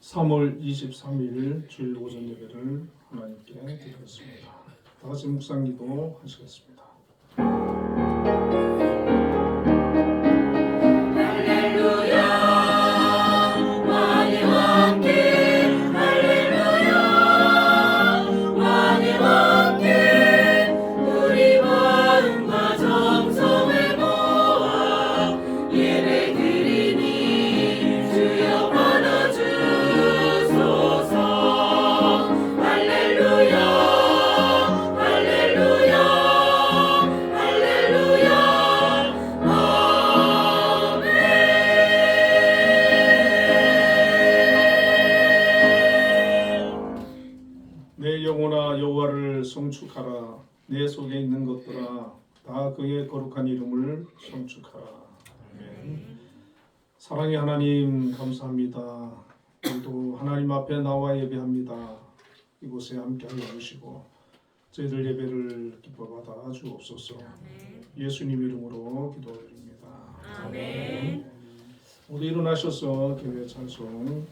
3월 23일 주일 오전 예배를 하나님께 드리겠습니다. 다 같이 묵상기도 하시겠습니다. 내 영혼아 여호와를 성축하라. 내 속에 있는 것들아 다 그의 거룩한 이름을 성축하라. 아멘. 사랑의 하나님 감사합니다. 오늘도 하나님 앞에 나와 예배합니다. 이곳에 함께하여 주시고 저희들 예배를 기뻐 받아 주옵소서. 예수님 이름으로 기도드립니다. 아멘. 모두 일어나셔서 교회 찬송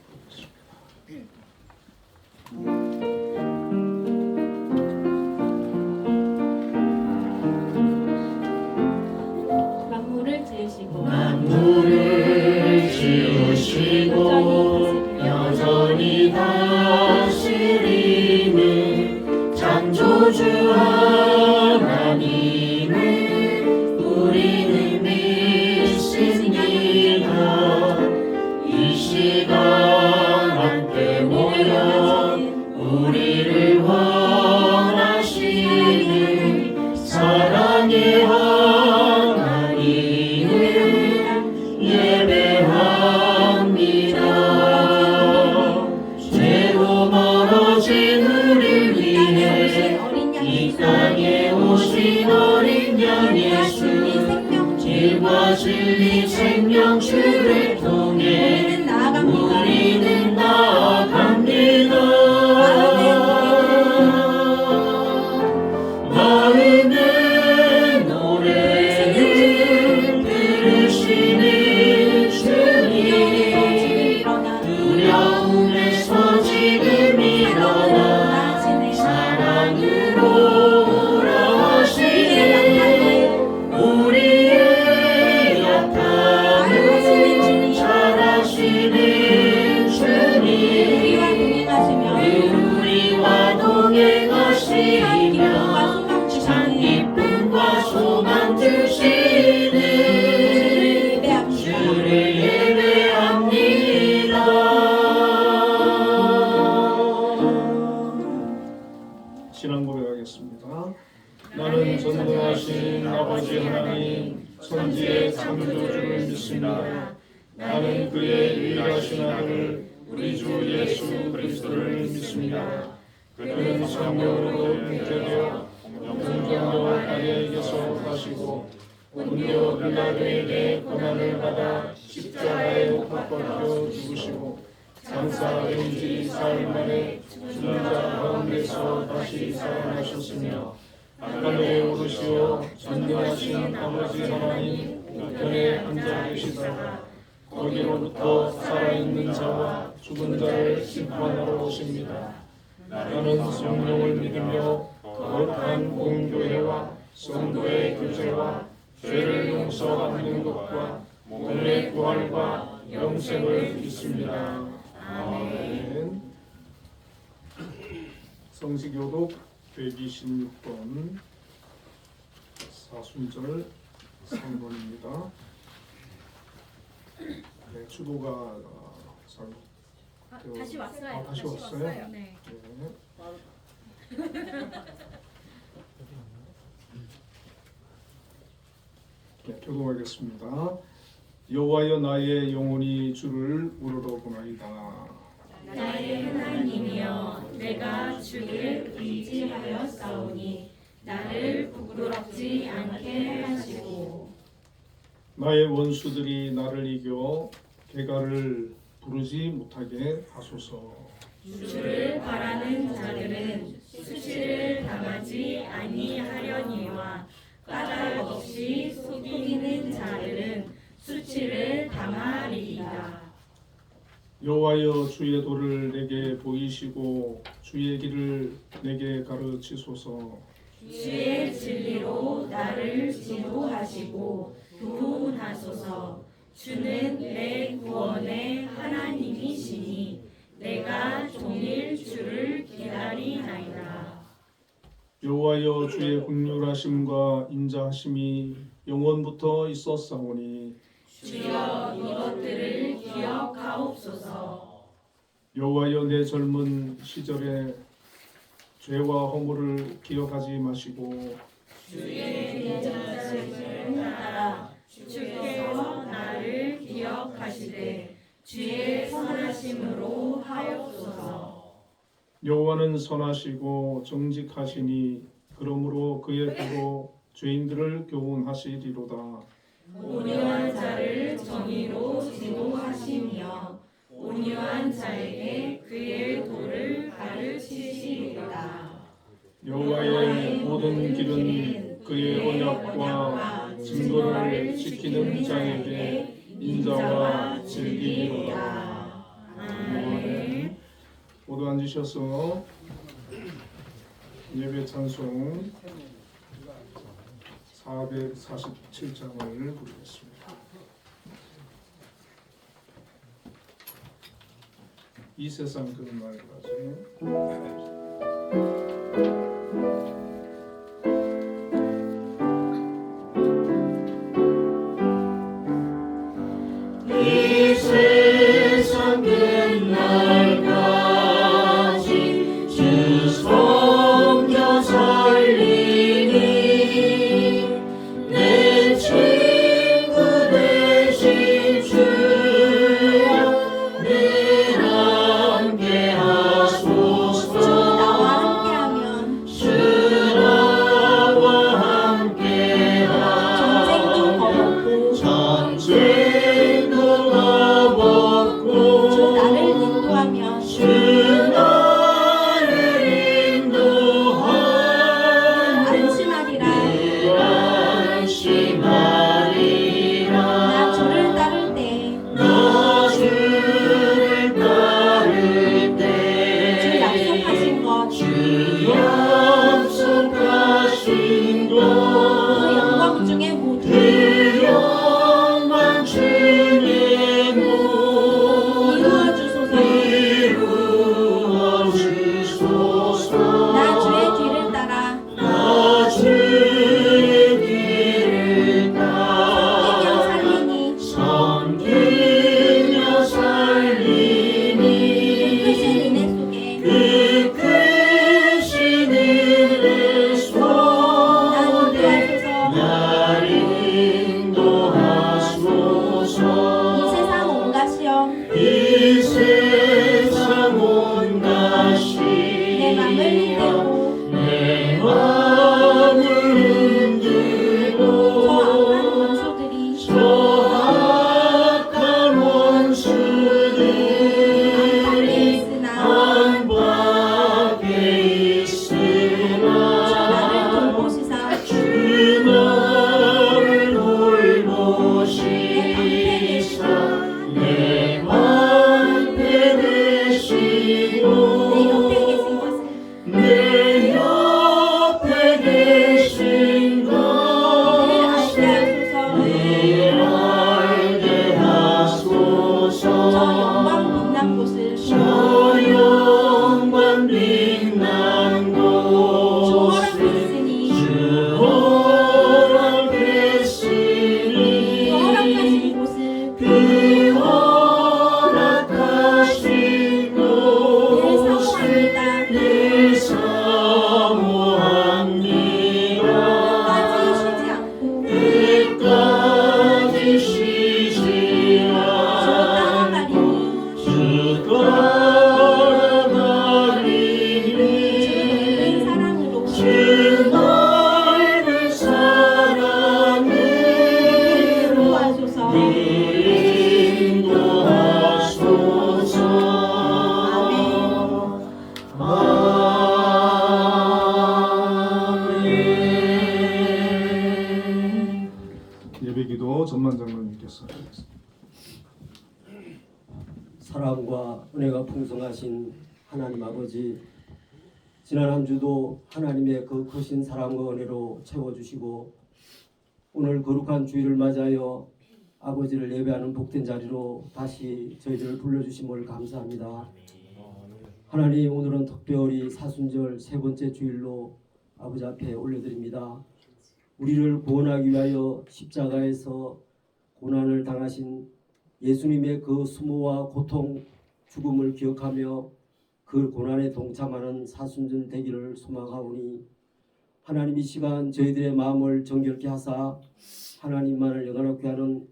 만물을 지으시고 여전히 다스리는 창조주 하나님을 우리는 믿습니다. 이 시간 함께 모여 우리를 원하시는 사랑의 죄로 멀어진 우리를 위해 이 땅에 오신 어린 양 예수 길과 진리 생명 주를 통해 우리는 나아갑니다. 마음의 노래를 들으시는 주님 두려움에서 지금 일어나 사랑으로 울어하시네. 우리의 약함을 잘하시는 주님 우리와 동행하시며 참 기쁨과 소망 주시는 주를 예배합니다. 신앙 고백하겠습니다. 나는 전능하신 아버지 하나님 천지의 창조주를 믿습니다. 나는 그의 유일하신 아들 우리 주 예수 그리스도를 믿습니다. 그는 성령으로 잉태되어 영생전도 마리아에게서 나시고 본디오 빌라도에게 고난을 받아 십자가에 못 박혀 죽으시고 장사된 지 사흘 만에 죽은 자 가운데서 다시 살아나셨으며 하늘에 오르시어 전능하신 아버지 하나님 우편에 앉아 계시다가 거기로부터 살아있는 자와 죽은 자를 심판하러 오십니다. 나는 성령을 믿으며 거룩한 공교회와 성도의 교제와 죄를 용서받는 것과 몸의 부활과 영생을 믿습니다. 아멘. 성시교독 126번 사순절 3번입니다. 네, 주도가 다시 왔어요. 다시 왔어요? 네. 네, 교독하겠습니다. 여호와여 나의 영혼이 주를 우러러보나이다. 나의 하나님이여 내가 주를 의지하였사오니 나를 부끄럽지 않게 하시고 나의 원수들이 나를 이겨 개가를 부르지 못하게 하소서. 주를 바라는 자들은 수치를 당하지 아니하려니와 까닭 없이 속이는 자들은 수치를 당하리이다. 여호와여 주의 도를 내게 보이시고 주의 길을 내게 가르치소서. 주의 진리로 나를 지도하시고 도우하소서. 주는 내 구원의 하나님이시니 내가 종일 주를 기다리나이다. 여호와여 주의 긍휼하심과 인자하심이 영원부터 있었사오니 주여 이것들을 기억하옵소서. 여호와여 내 젊은 시절에 죄와 허물을 기억하지 마시고 주의 인자하심을 따라 주께서 나를 기억하시되 주의 선하심으로 하옵소서. 여호와는 선하시고 정직하시니 그러므로 그의 도로 죄인들을 교훈하시리로다. 온유한 자를 정의로 지도하시며 온유한 자에게 그의 도를 가르치시리로다. 여호와의 모든 길은 그의 언약과 증거를 지키는 자에게 인자와 진리로다. 아멘. 모두 앉으셔서 예배 찬송 447장을 부르겠습니다. 이 세상 그 말까지. 이 세상 끝날까지 주 섬겨 살리니 내 친구 되신 주여 늘 함께 하소서. 주 나와 함께 하면 전쟁도 거벗고 주 나를 인도하며 안심하리라. 나 주를 따를 때 주 약속하신 것 그 영광 중에 모두 이루어 주소서. 나 주의 길을 따라 섬기며 살리니 그 크신 은혜 속에 날 인도하소서. 이 세상 온갖 시험 내 맘을 흔들고 저 악한 원수들이 안팎에 있으나 주 나를 돌보시사 내 방패 사랑과 은혜가 풍성하신 하나님 아버지, 지난 한 주도 하나님의 그 크신 사랑과 은혜로 채워주시고 오늘 거룩한 주일을 맞이하여 아버지를 예배하는 복된 자리로 다시 저희들을 불러주심을 감사합니다. 하나님, 오늘은 특별히 사순절 세 번째 주일로 아버지 앞에 올려드립니다. 우리를 구원하기 위하여 십자가에서 고난을 당하신 예수님의 그 수모와 고통, 죽음을 기억하며 그 고난에 동참하는 사순절 되기를 소망하오니 하나님, 이 시간 저희들의 마음을 정결케 하사 하나님만을 영원하게 하는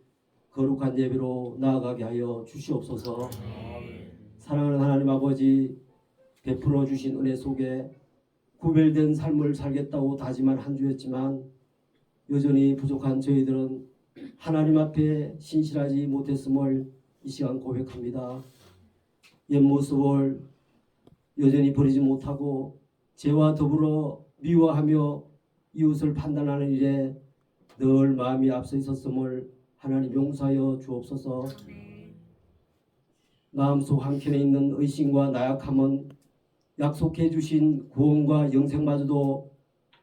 거룩한 예배로 나아가게 하여 주시옵소서. 사랑하는 하나님 아버지, 베풀어 주신 은혜 속에 구별된 삶을 살겠다고 다짐한 한 주였지만 여전히 부족한 저희들은 하나님 앞에 신실하지 못했음을 이 시간 고백합니다. 옛 모습을 여전히 버리지 못하고 죄와 더불어 미워하며 이웃을 판단하는 일에 늘 마음이 앞서 있었음을 하나님 용서하여 주옵소서. 마음속 한켠에 있는 의심과 나약함은 약속해 주신 구원과 영생마저도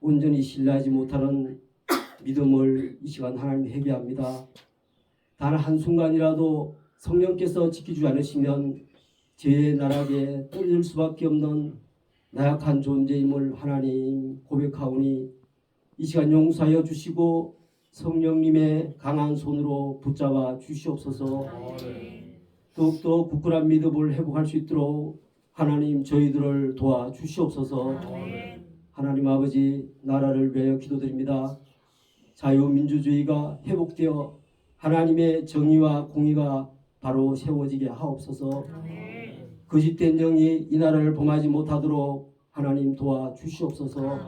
온전히 신뢰하지 못하는 믿음을 이 시간 하나님 회개합니다. 단 한순간이라도 성령께서 지켜주지 않으시면 죄의 나락에 떨어질 수밖에 없는 나약한 존재임을 하나님 고백하오니 이 시간 용서하여 주시고 성령님의 강한 손으로 붙잡아 주시옵소서. 더욱더 굳건한 믿음을 회복할 수 있도록 하나님 저희들을 도와 주시옵소서. 하나님 아버지, 나라를 위하여 기도드립니다. 자유민주주의가 회복되어 하나님의 정의와 공의가 바로 세워지게 하옵소서. 거짓된 영이 이 나라를 범하지 못하도록 하나님 도와 주시옵소서.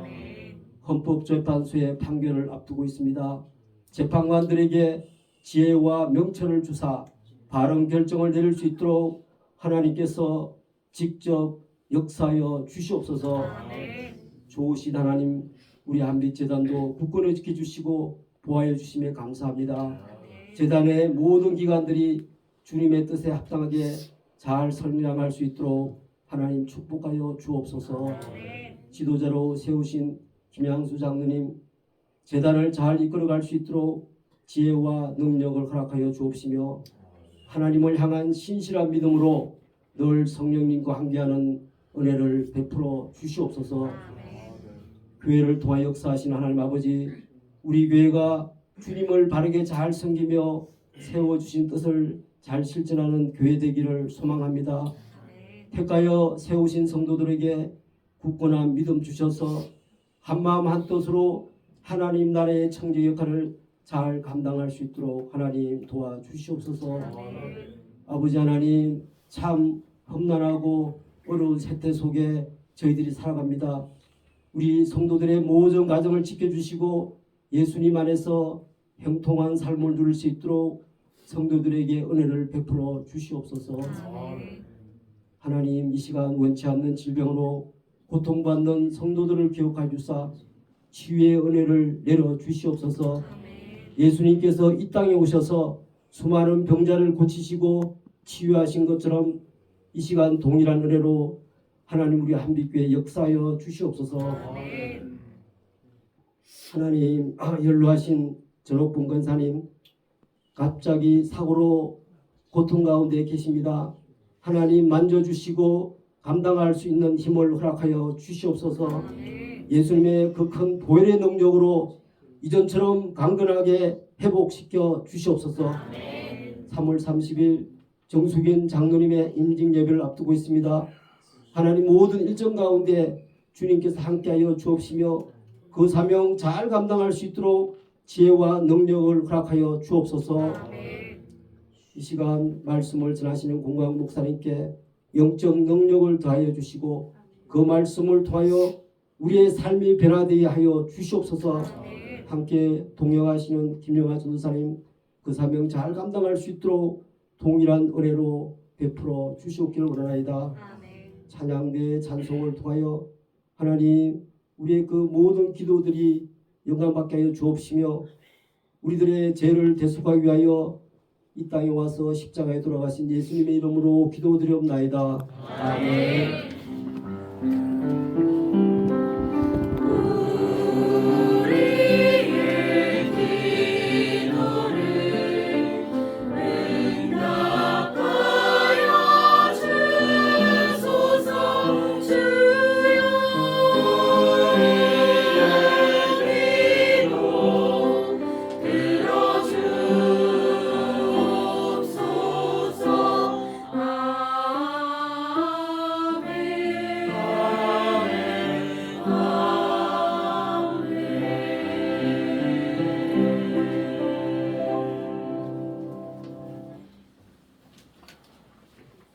헌법재판소의 판결을 앞두고 있습니다. 재판관들에게 지혜와 명철을 주사 바른 결정을 내릴 수 있도록 하나님께서 직접 역사하여 주시옵소서. 좋으신 하나님, 우리 한빛재단도 굳건히 지켜주시고 보호하여 주심에 감사합니다. 재단의 모든 기관들이 주님의 뜻에 합당하게 잘 설명할 수 있도록 하나님 축복하여 주옵소서. 지도자로 세우신 김양수 장로님, 재단을 잘 이끌어갈 수 있도록 지혜와 능력을 허락하여 주옵시며 하나님을 향한 신실한 믿음으로 늘 성령님과 함께하는 은혜를 베풀어 주시옵소서. 교회를 통하여 역사하신 하나님 아버지, 우리 교회가 주님을 바르게 잘 섬기며 세워주신 뜻을 잘 실천하는 교회 되기를 소망합니다. 택하여 세우신 성도들에게 굳건한 믿음 주셔서 한마음 한뜻으로 하나님 나라의 청지 역할을 잘 감당할 수 있도록 하나님 도와주시옵소서. 아버지 하나님, 참 험난하고 어려운 세태 속에 저희들이 살아갑니다. 우리 성도들의 모든 가정을 지켜주시고 예수님 안에서 형통한 삶을 누릴 수 있도록 성도들에게 은혜를 베풀어 주시옵소서. 하나님, 이 시간 원치 않는 질병으로 고통받는 성도들을 기억하여 주사 치유의 은혜를 내려 주시옵소서. 예수님께서 이 땅에 오셔서 수많은 병자를 고치시고 치유하신 것처럼 이 시간 동일한 은혜로 하나님 우리 한빛교회 역사하여 주시옵소서. 하나님, 연로하신 전옥분 권사님, 갑자기 사고로 고통 가운데 계십니다. 하나님, 만져주시고 감당할 수 있는 힘을 허락하여 주시옵소서. 예수님의 그 큰 보혈의 능력으로 이전처럼 강건하게 회복시켜 주시옵소서. 3월 30일 정수균 장로님의 임직 예배를 앞두고 있습니다. 하나님, 모든 일정 가운데 주님께서 함께하여 주옵시며 그 사명 잘 감당할 수 있도록 지혜와 능력을 허락하여 주옵소서. 이 시간 말씀을 전하시는 공광 목사님께 영적 능력을 더하여 주시고 그 말씀을 통하여 우리의 삶이 변화되게 하여 주시옵소서. 함께 동역하시는 김영하 전도사님, 그 사명 잘 감당할 수 있도록 동일한 은혜로 베풀어 주시옵기를 원하나이다. 찬양대 찬송을 통하여 하나님, 우리의 그 모든 기도들이 영광받게 하여 주옵시며 우리들의 죄를 대속하기 위하여 이 땅에 와서 십자가에 돌아가신 예수님의 이름으로 기도드리옵나이다. 아멘.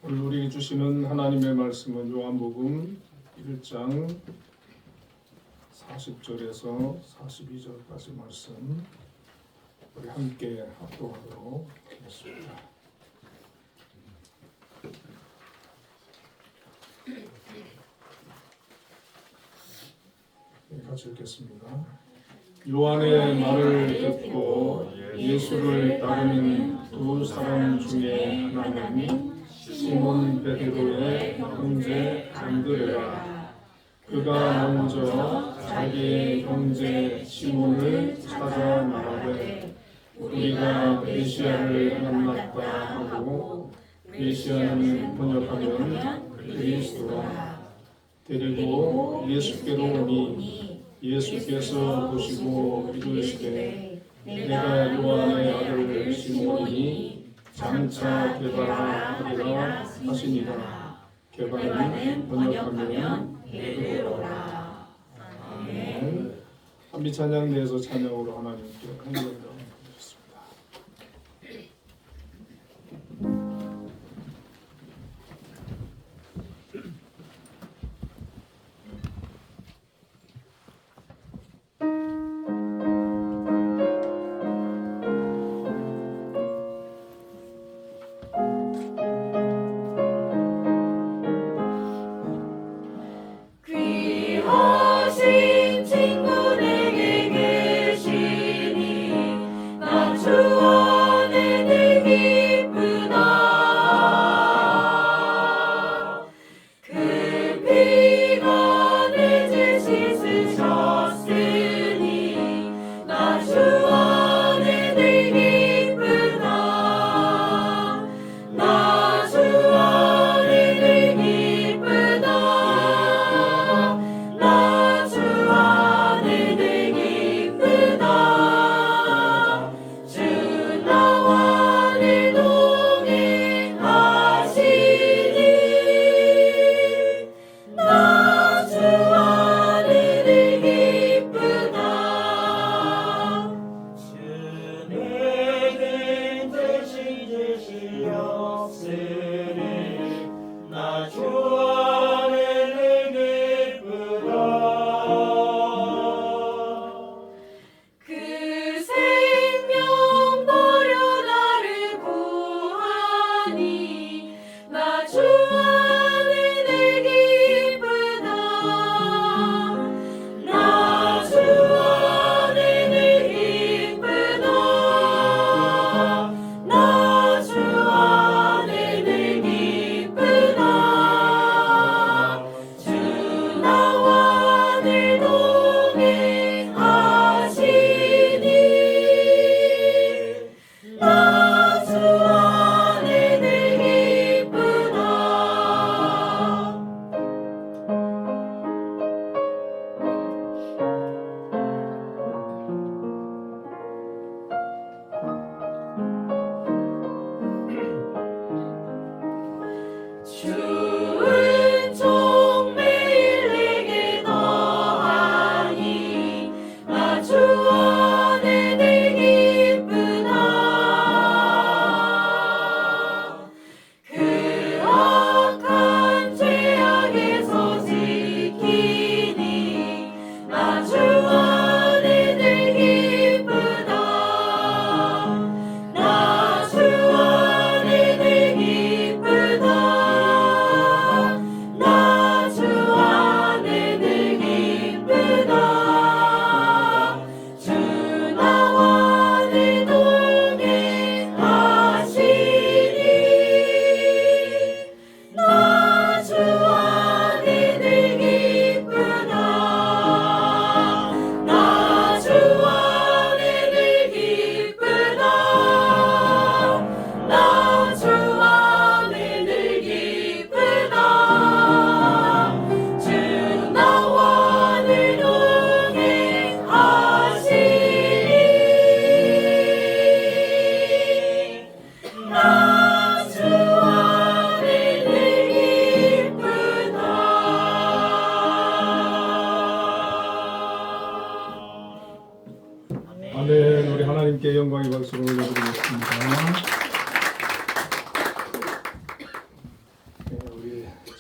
오늘 우리에게 주시는 하나님의 말씀은 요한복음 1장 40절에서 42절까지 말씀 우리 함께 합독하도록 하겠습니다. 같이 읽겠습니다. 요한의 말을 듣고 예수를 따르는 두 사람 중에 하나는 시몬 베드로의 형제 안드레라. 그가 먼저 자기의 형제 시몬을 찾아 말하되 우리가 메시아를 만났다 하고, 메시아는 번역하면 그리스도라. 데리고 예수께로 오니 예수께서 보시고 이르시되 내가 요한의 아들 시몬이니 장차 게바라 하리라 하시니라. 게바는 번역하면 베드로라. 아멘. 한미 찬양 내에서 찬양으로 하나님께 감사드립니다. 귀하신 친구 내게 계시니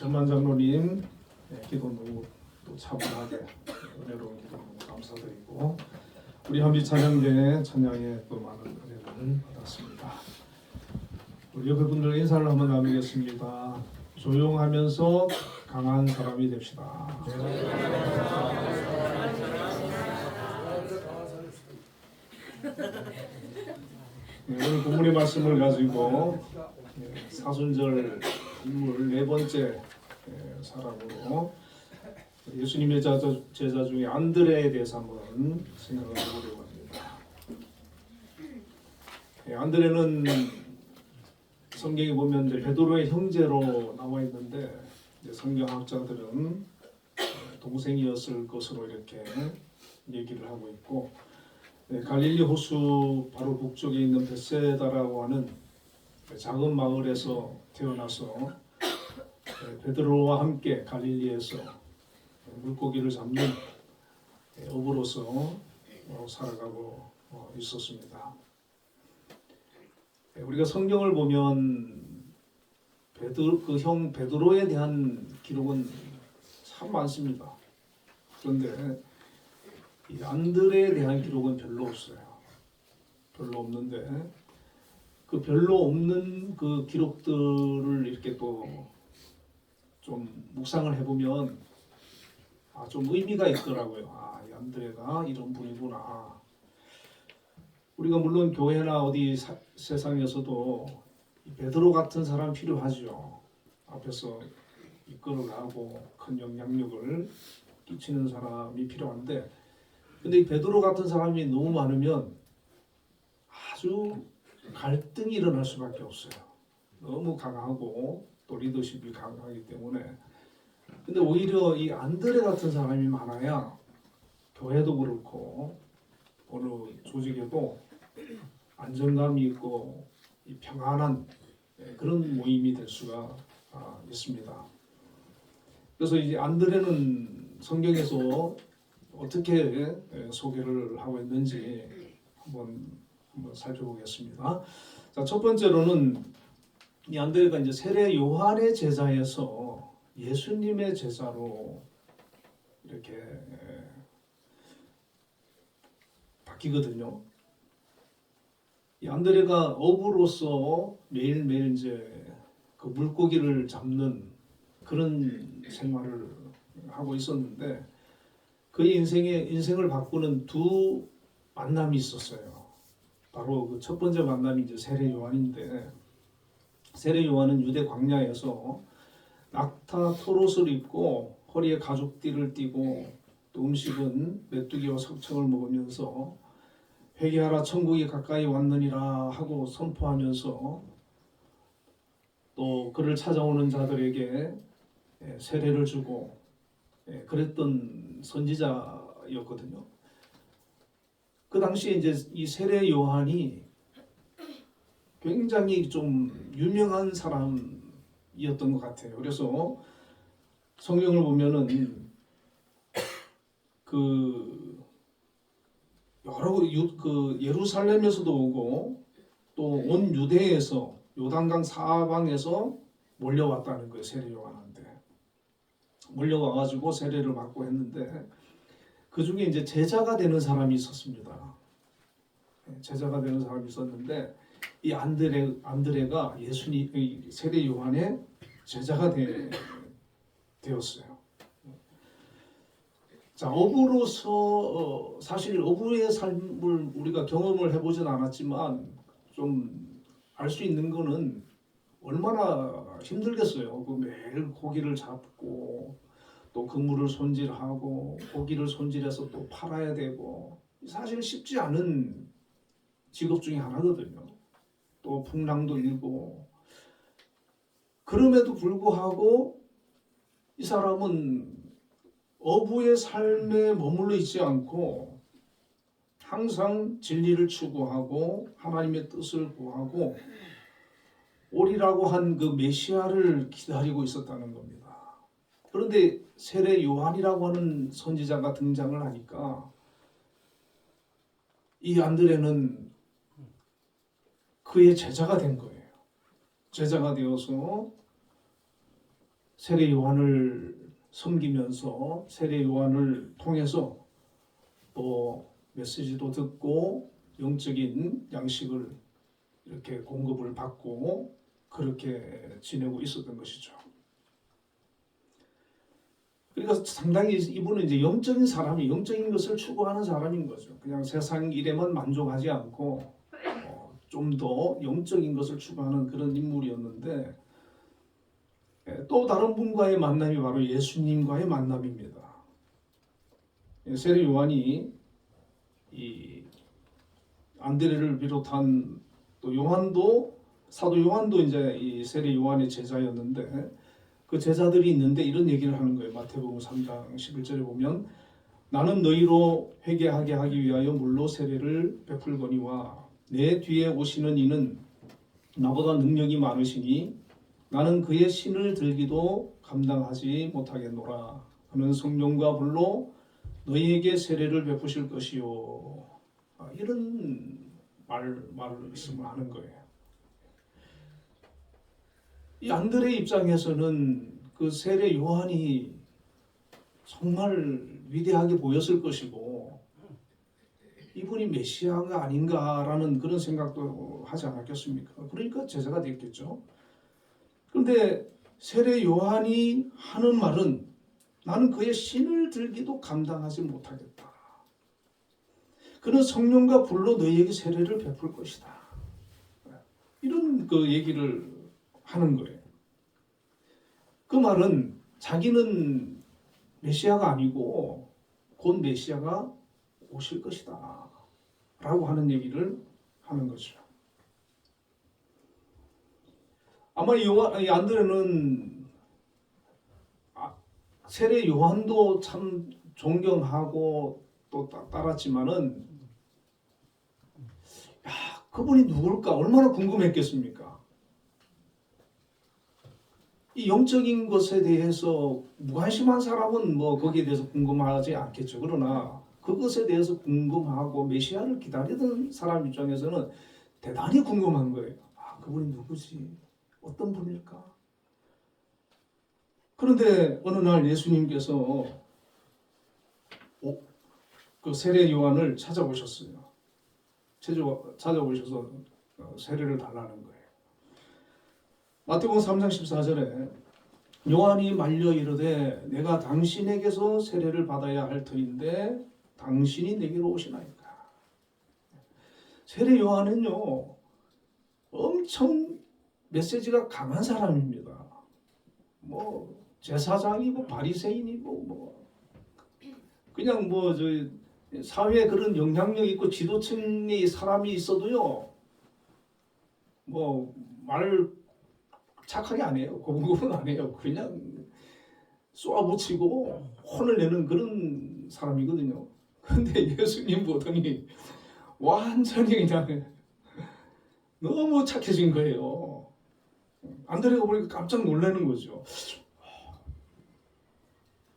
전만 장로님 기도 너무 또 차분하게 은혜로운 기도 너무 감사드리고 우리 한비 찬양대 찬양에 또 많은 은혜를 받았습니다. 우리 옆에 분들 인사를 한번 나누겠습니다. 조용하면서 강한 사람이 됩시다. 오늘 본문의 말씀을 가지고 사순절 인물 네 번째 사람으로 예수님의 제자 중에 안드레에 대해서 한번 생각을 해보려고 합니다. 안드레는 성경에 보면 베드로의 형제로 나와 있는데 성경학자들은 동생이었을 것으로 이렇게 얘기를 하고 있고 갈릴리 호수 바로 북쪽에 있는 벳세다라고 하는 작은 마을에서 태어나서 베드로와 함께 갈릴리에서 물고기를 잡는 어부로서 살아가고 있었습니다. 우리가 성경을 보면 그 형 베드로에 대한 기록은 참 많습니다. 그런데 이 안드레에 대한 기록은 별로 없어요. 별로 없는데 그 별로 없는 그 기록들을 이렇게 또 좀 묵상을 해보면 좀 의미가 있더라고요. 이 안드레가 이런 분이구나. 우리가 물론 교회나 어디 세상에서도 베드로 같은 사람 필요하죠. 앞에서 이끌어가고 큰 영향력을 끼치는 사람이 필요한데 근데 이 베드로 같은 사람이 너무 많으면 아주 갈등이 일어날 수밖에 없어요. 너무 강하고 또 리더십이 강하기 때문에 근데 오히려 이 안드레 같은 사람이 많아야 교회도 그렇고 어느 조직에도 안정감이 있고 평안한 그런 모임이 될 수가 있습니다. 그래서 이제 안드레는 성경에서 어떻게 소개를 하고 있는지 한번 살펴보겠습니다. 자, 첫 번째로는 이 안드레가 이제 세례 요한의 제자에서 예수님의 제자로 이렇게 바뀌거든요. 이 안드레가 어부로서 매일매일 이제 그 물고기를 잡는 그런 생활을 하고 있었는데 그의 인생을 바꾸는 두 만남이 있었어요. 바로 그 첫 번째 만남이 이제 세례 요한인데 세례 요한은 유대 광야에서 낙타 토롯을 입고 허리에 가죽띠를 띠고 또 음식은 메뚜기와 석청을 먹으면서 회개하라 천국이 가까이 왔느니라 하고 선포하면서 또 그를 찾아오는 자들에게 세례를 주고 그랬던 선지자였거든요. 그 당시에 이제 이 세례 요한이 굉장히 좀 유명한 사람이었던 것 같아요. 그래서 성경을 보면은 그 여러 그 예루살렘에서도 오고 또 온 유대에서 요단강 사방에서 몰려왔다는 거예요. 세례 요한한테 몰려와가지고 세례를 받고 했는데 그 중에 이제 제자가 되는 사람이 있었습니다. 제자가 되는 사람이 있었는데 이 안드레가 예수님 세례 요한의 제자가 되었어요. 자, 어부로서 사실 어부의 삶을 우리가 경험을 해보진 않았지만 좀 알 수 있는 거는 얼마나 힘들겠어요. 그 매일 고기를 잡고 또 그물을 손질하고 고기를 손질해서 또 팔아야 되고 사실 쉽지 않은 직업 중에 하나거든요. 또 풍랑도 일고 그럼에도 불구하고 이 사람은 어부의 삶에 머물러 있지 않고 항상 진리를 추구하고 하나님의 뜻을 구하고 오리라고 한 그 메시아를 기다리고 있었다는 겁니다. 그런데 세례 요한이라고 하는 선지자가 등장을 하니까 이 안드레는 그의 제자가 된 거예요. 제자가 되어서 세례 요한을 섬기면서 세례 요한을 통해서 또 메시지도 듣고 영적인 양식을 이렇게 공급을 받고 그렇게 지내고 있었던 것이죠. 그러니까 상당히 이분은 이제 영적인 사람이 영적인 것을 추구하는 사람인 거죠. 그냥 세상 일에만 만족하지 않고 좀 더 영적인 것을 추구하는 그런 인물이었는데 또 다른 분과의 만남이 바로 예수님과의 만남입니다. 세례 요한이 이 안드레를 비롯한 또 요한도 사도 요한도 이제 이 세례 요한의 제자였는데 그 제자들이 있는데 이런 얘기를 하는 거예요. 마태복음 3장 11절에 보면 나는 너희로 회개하게 하기 위하여 물로 세례를 베풀거니와 내 뒤에 오시는 이는 나보다 능력이 많으시니 나는 그의 신을 들기도 감당하지 못하겠노라. 그는 성령과 불로 너희에게 세례를 베푸실 것이요. 이런 말씀을 하는 거예요. 이 안드레 입장에서는 그 세례 요한이 정말 위대하게 보였을 것이고 이분이 메시아가 아닌가라는 그런 생각도 하지 않았겠습니까? 그러니까 제자가 됐겠죠. 그런데 세례 요한이 하는 말은 나는 그의 신을 들기도 감당하지 못하겠다. 그는 성령과 불로 너희에게 세례를 베풀 것이다. 이런 그 얘기를 하는 거예요. 그 말은 자기는 메시아가 아니고 곧 메시아가 오실 것이다 라고 하는 얘기를 하는 거죠. 아마 이 안드레는 세례 요한도 참 존경하고 또 따랐지만은 그분이 누굴까 얼마나 궁금했겠습니까? 이 영적인 것에 대해서 무관심한 사람은 뭐 거기에 대해서 궁금하지 않겠죠. 그러나 그것에 대해서 궁금하고 메시아를 기다리던 사람 입장에서는 대단히 궁금한 거예요. 그분이 누구지? 어떤 분일까? 그런데 어느 날 예수님께서 그 세례 요한을 찾아오셨어요. 찾아오셔서 세례를 달라는 거예요. 마태복음 3장 14절에 요한이 말려 이르되 내가 당신에게서 세례를 받아야 할 터인데 당신이 내게로 오시나이까. 세례 요한은요 엄청 메시지가 강한 사람입니다. 뭐 제사장이고 바리새인이고 뭐 그냥 뭐 저 사회에 그런 영향력 있고 지도층의 사람이 있어도요 뭐 말 착하게 안 해요. 고분고분 안 해요. 그냥 쏘아붙이고 혼을 내는 그런 사람이거든요. 근데 예수님 보더니 완전히 그냥 너무 착해진 거예요. 안드레가 보니까 깜짝 놀라는 거죠.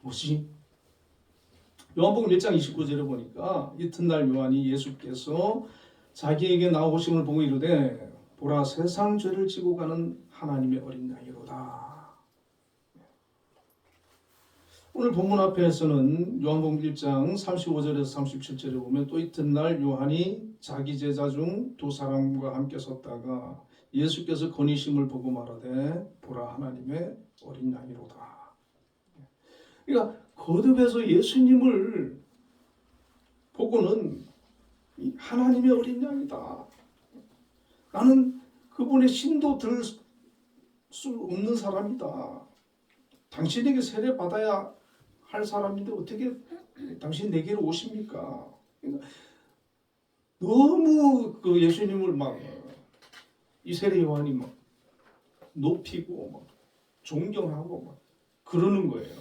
뭐지? 요한복음 1장 29절에 보니까 이튿날 요한이 예수께서 자기에게 나오심을 보고 이르되 보라 세상 죄를 지고 가는 하나님의 어린 양이로다. 오늘 본문 앞에서는 요한복음 1장 35절에서 37절에 보면 또 이튿날 요한이 자기 제자 중 두 사람과 함께 섰다가 예수께서 거니심을 보고 말하되 보라 하나님의 어린 양이로다. 그러니까 거듭해서 예수님을 보고는 하나님의 어린 양이다. 나는 그분의 신도 들 수 없는 사람이다. 당신에게 세례 받아야 할 사람인데 어떻게 당신 내게로 오십니까? 그러니까 너무 그 예수님을 막 이 세례 요한이 막 높이고 막 존경하고 막 그러는 거예요.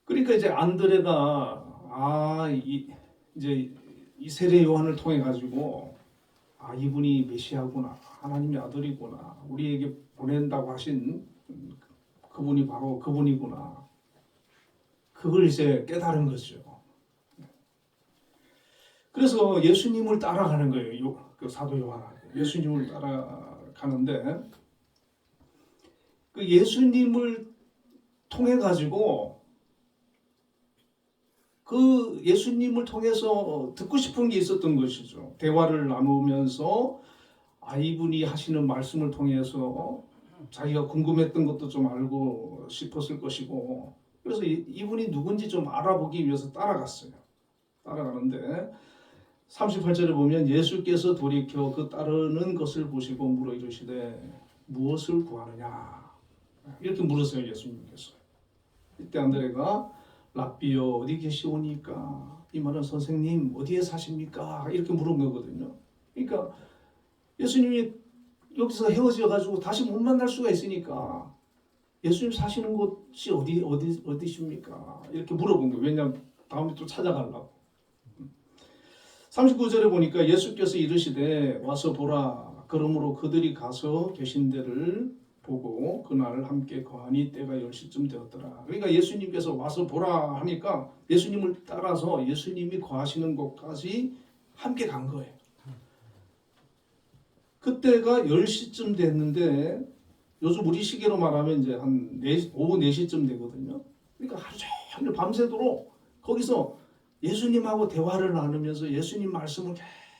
그러니까 이제 안드레가 이제 이 세례 요한을 통해 가지고 이분이 메시아구나, 하나님의 아들이구나, 우리에게 보낸다고 하신 그분이 바로 그분이구나. 그걸 이제 깨달은 거죠. 그래서 예수님을 따라가는 거예요. 그 사도 요한은 예수님을 따라가는데 그 예수님을 통해 가지고 그 예수님을 통해서 듣고 싶은 게 있었던 것이죠. 대화를 나누면서 이분이 하시는 말씀을 통해서 자기가 궁금했던 것도 좀 알고 싶었을 것이고, 그래서 이분이 누군지 좀 알아보기 위해서 따라갔어요. 따라가는데 38절에 보면 예수께서 돌이켜 그 따르는 것을 보시고 물어 이르시되 무엇을 구하느냐 이렇게 물으세요. 예수님께서. 이때 안드레가 랍비여 어디 계시오니까, 이 말은 선생님 어디에 사십니까 이렇게 물은 거거든요. 그러니까 예수님이 여기서 헤어져 가지고 다시 못 만날 수가 있으니까 예수님 사시는 곳이 어디십니까 이렇게 물어본 거예요. 왜냐하면 다음에 또 찾아가려고. 39절에 보니까 예수께서 이르시되 와서 보라. 그러므로 그들이 가서 계신 데를 보고 그날 함께 거하니 때가 10시쯤 되었더라. 그러니까 예수님께서 와서 보라 하니까 예수님을 따라서 예수님이 거하시는 곳까지 함께 간 거예요. 그때가 10시쯤 됐는데 요즘 우리 시계로 말하면 이제 한 오후 4시쯤 되거든요. 그러니까 하루 종일 밤새도록 거기서 예수님하고 대화를 나누면서 예수님 말씀을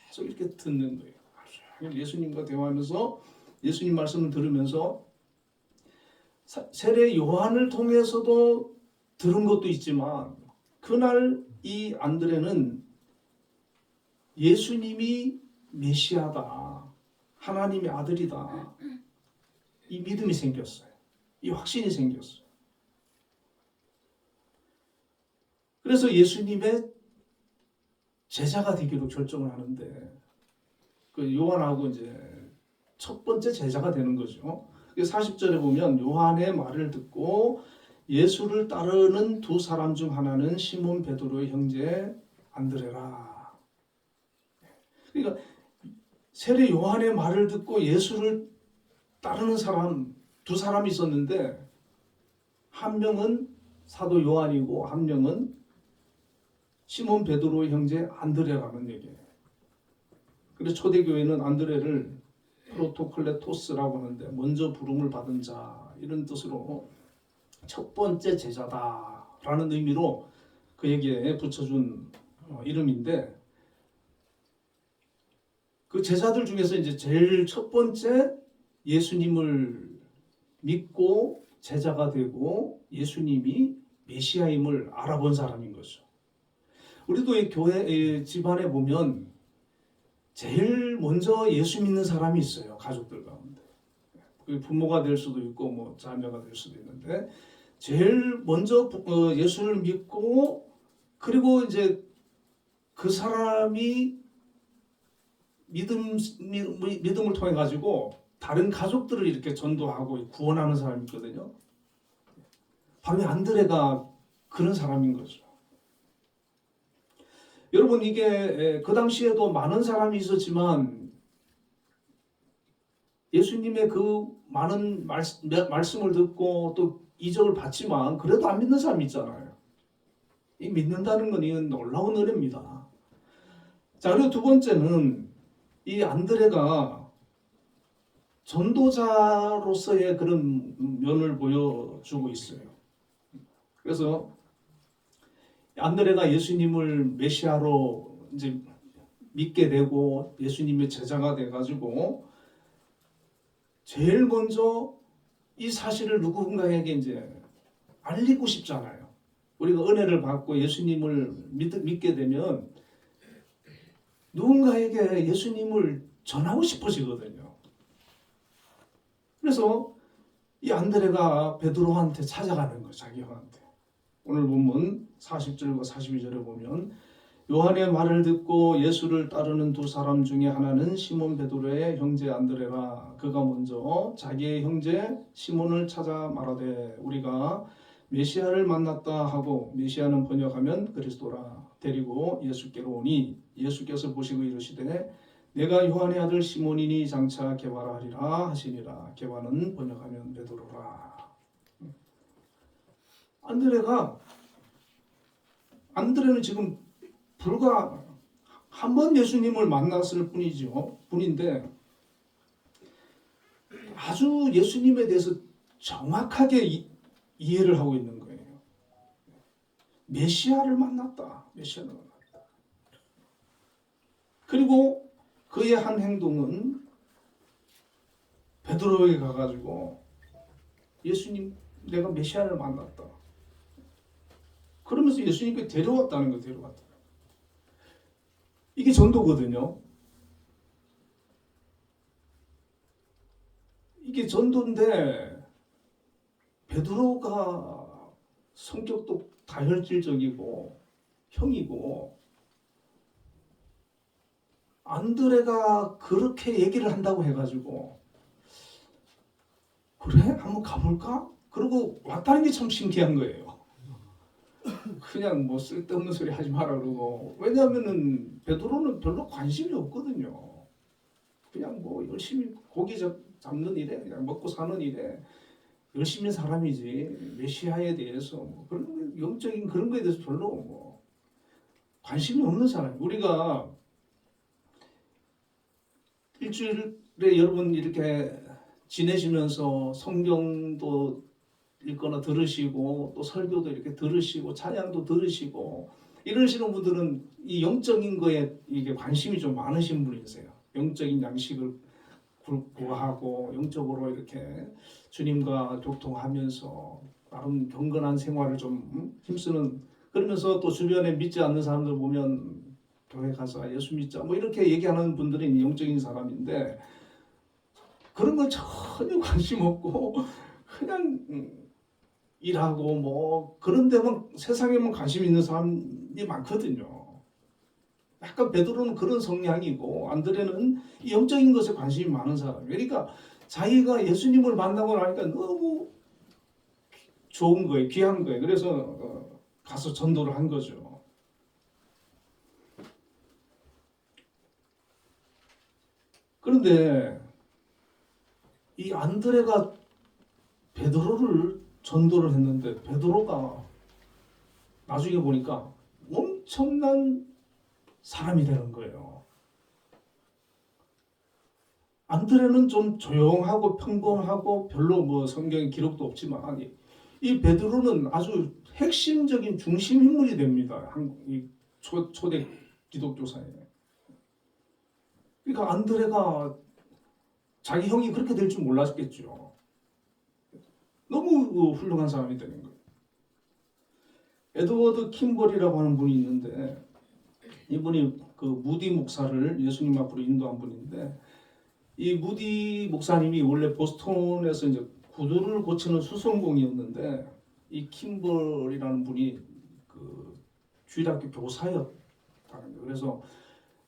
계속 이렇게 듣는 거예요. 하루 종일 예수님과 대화하면서 예수님 말씀을 들으면서 세례 요한을 통해서도 들은 것도 있지만 그날 이 안드레는 예수님이 메시아다, 하나님의 아들이다, 이 믿음이 생겼어요. 이 확신이 생겼어요. 그래서 예수님의 제자가 되기로 결정을 하는데 그 요한하고 이제 첫 번째 제자가 되는 거죠. 40절에 보면 요한의 말을 듣고 예수를 따르는 두 사람 중 하나는 시몬 베드로의 형제 안드레라. 그러니까 세례 요한의 말을 듣고 예수를 따르는 사람 두 사람이 있었는데 한 명은 사도 요한이고 한 명은 시몬 베드로의 형제 안드레라는 얘기예요. 그래서 초대교회는 안드레를 프로토클레토스라고 하는데 먼저 부름을 받은 자 이런 뜻으로 첫 번째 제자다라는 의미로 그에게 붙여준 이름인데 그 제자들 중에서 이제 제일 첫 번째 예수님을 믿고 제자가 되고 예수님이 메시아임을 알아본 사람인 거죠. 우리도 이 교회 집안에 보면 제일 먼저 예수 믿는 사람이 있어요. 가족들 가운데. 부모가 될 수도 있고 뭐 자녀가 될 수도 있는데 제일 먼저 예수를 믿고 그리고 이제 그 사람이 믿음을 통해 가지고 다른 가족들을 이렇게 전도하고 구원하는 사람이 있거든요. 바로 안드레가 그런 사람인 거죠. 여러분 이게 그 당시에도 많은 사람이 있었지만 예수님의 그 많은 말씀을 듣고 또 이적을 받지만 그래도 안 믿는 사람이 있잖아요. 이 믿는다는 건 이건 놀라운 은혜입니다. 자, 그리고 두 번째는 이 안드레가 전도자로서의 그런 면을 보여주고 있어요. 그래서 안드레가 예수님을 메시아로 이제 믿게 되고 예수님의 제자가 돼가지고 제일 먼저 이 사실을 누군가에게 이제 알리고 싶잖아요. 우리가 은혜를 받고 예수님을 믿게 되면 누군가에게 예수님을 전하고 싶어지거든요. 그래서 이 안드레가 베드로한테 찾아가는 거예요. 자기 형한테. 오늘 본문 40절과 42절에 보면 요한의 말을 듣고 예수를 따르는 두 사람 중에 하나는 시몬 베드로의 형제 안드레라. 그가 먼저 자기의 형제 시몬을 찾아 말하되 우리가 메시아를 만났다 하고, 메시아는 번역하면 그리스도라, 데리고 예수께로 오니 예수께서 보시고 이르시되 내가 요한의 아들 시몬이니 장차 게바라 하리라 하시니라. 게바는 번역하면 베드로라. 안드레는 지금 불과 한 번 예수님을 만났을 뿐인데 아주 예수님에 대해서 정확하게 이해를 하고 있는 거예요. 메시아를 만났다. 메시아를 만났다. 그리고 그의 한 행동은 베드로에게 가가지고 예수님, 내가 메시아를 만났다. 그러면서 예수님께 데려왔다는 거, 데려왔다. 이게 전도거든요. 이게 전도인데 베드로가 성격도 다혈질적이고 형이고 안드레가 그렇게 얘기를 한다고 해가지고 그래? 한번 가볼까? 그러고 왔다는 게 참 신기한 거예요. 그냥 뭐 쓸데없는 소리 하지 마라 그러고. 왜냐하면은 베드로는 별로 관심이 없거든요. 그냥 뭐 열심히 고기 잡는 일에, 그냥 먹고 사는 일에 열심히 사람이지 메시아에 대해서 뭐 그런 영적인 그런 거에 대해서 별로 뭐 관심이 없는 사람. 우리가 일주일에 여러분 이렇게 지내시면서 성경도 읽거나 들으시고 또 설교도 이렇게 들으시고 찬양도 들으시고 이러시는 분들은 이 영적인 거에 이게 관심이 좀 많으신 분이세요. 영적인 양식을 구하고 영적으로 이렇게 주님과 교통하면서 나름 경건한 생활을 좀 힘쓰는, 그러면서 또 주변에 믿지 않는 사람들 보면 교회 가서 예수 믿자 뭐 이렇게 얘기하는 분들이 영적인 사람인데 그런 거 전혀 관심 없고 그냥 일하고 뭐 그런 데만, 세상에만 관심 있는 사람이 많거든요. 약간 베드로는 그런 성향이고 안드레는 이 영적인 것에 관심이 많은 사람이에요. 그러니까 자기가 예수님을 만나고 나니까 너무 좋은 거예요. 귀한 거예요. 그래서 가서 전도를 한 거죠. 그런데 이 안드레가 베드로를 전도를 했는데 베드로가 나중에 보니까 엄청난 사람이 되는 거예요. 안드레는 좀 조용하고 평범하고 별로 뭐 성경에 기록도 없지만 이 베드로는 아주 핵심적인 중심 인물이 됩니다. 이 초대 기독교 사회에. 그러니까 안드레가 자기 형이 그렇게 될 줄 몰랐겠죠. 너무 훌륭한 사람이 되는 거예요. 에드워드 킴벌이라고 하는 분이 있는데 이분이 그 무디 목사를 예수님 앞으로 인도한 분인데 이 무디 목사님이 원래 보스턴에서 이제 구두를 고치는 수성공이었는데 이 킴벌이라는 분이 그 주일학교 교사였다는 거예요. 그래서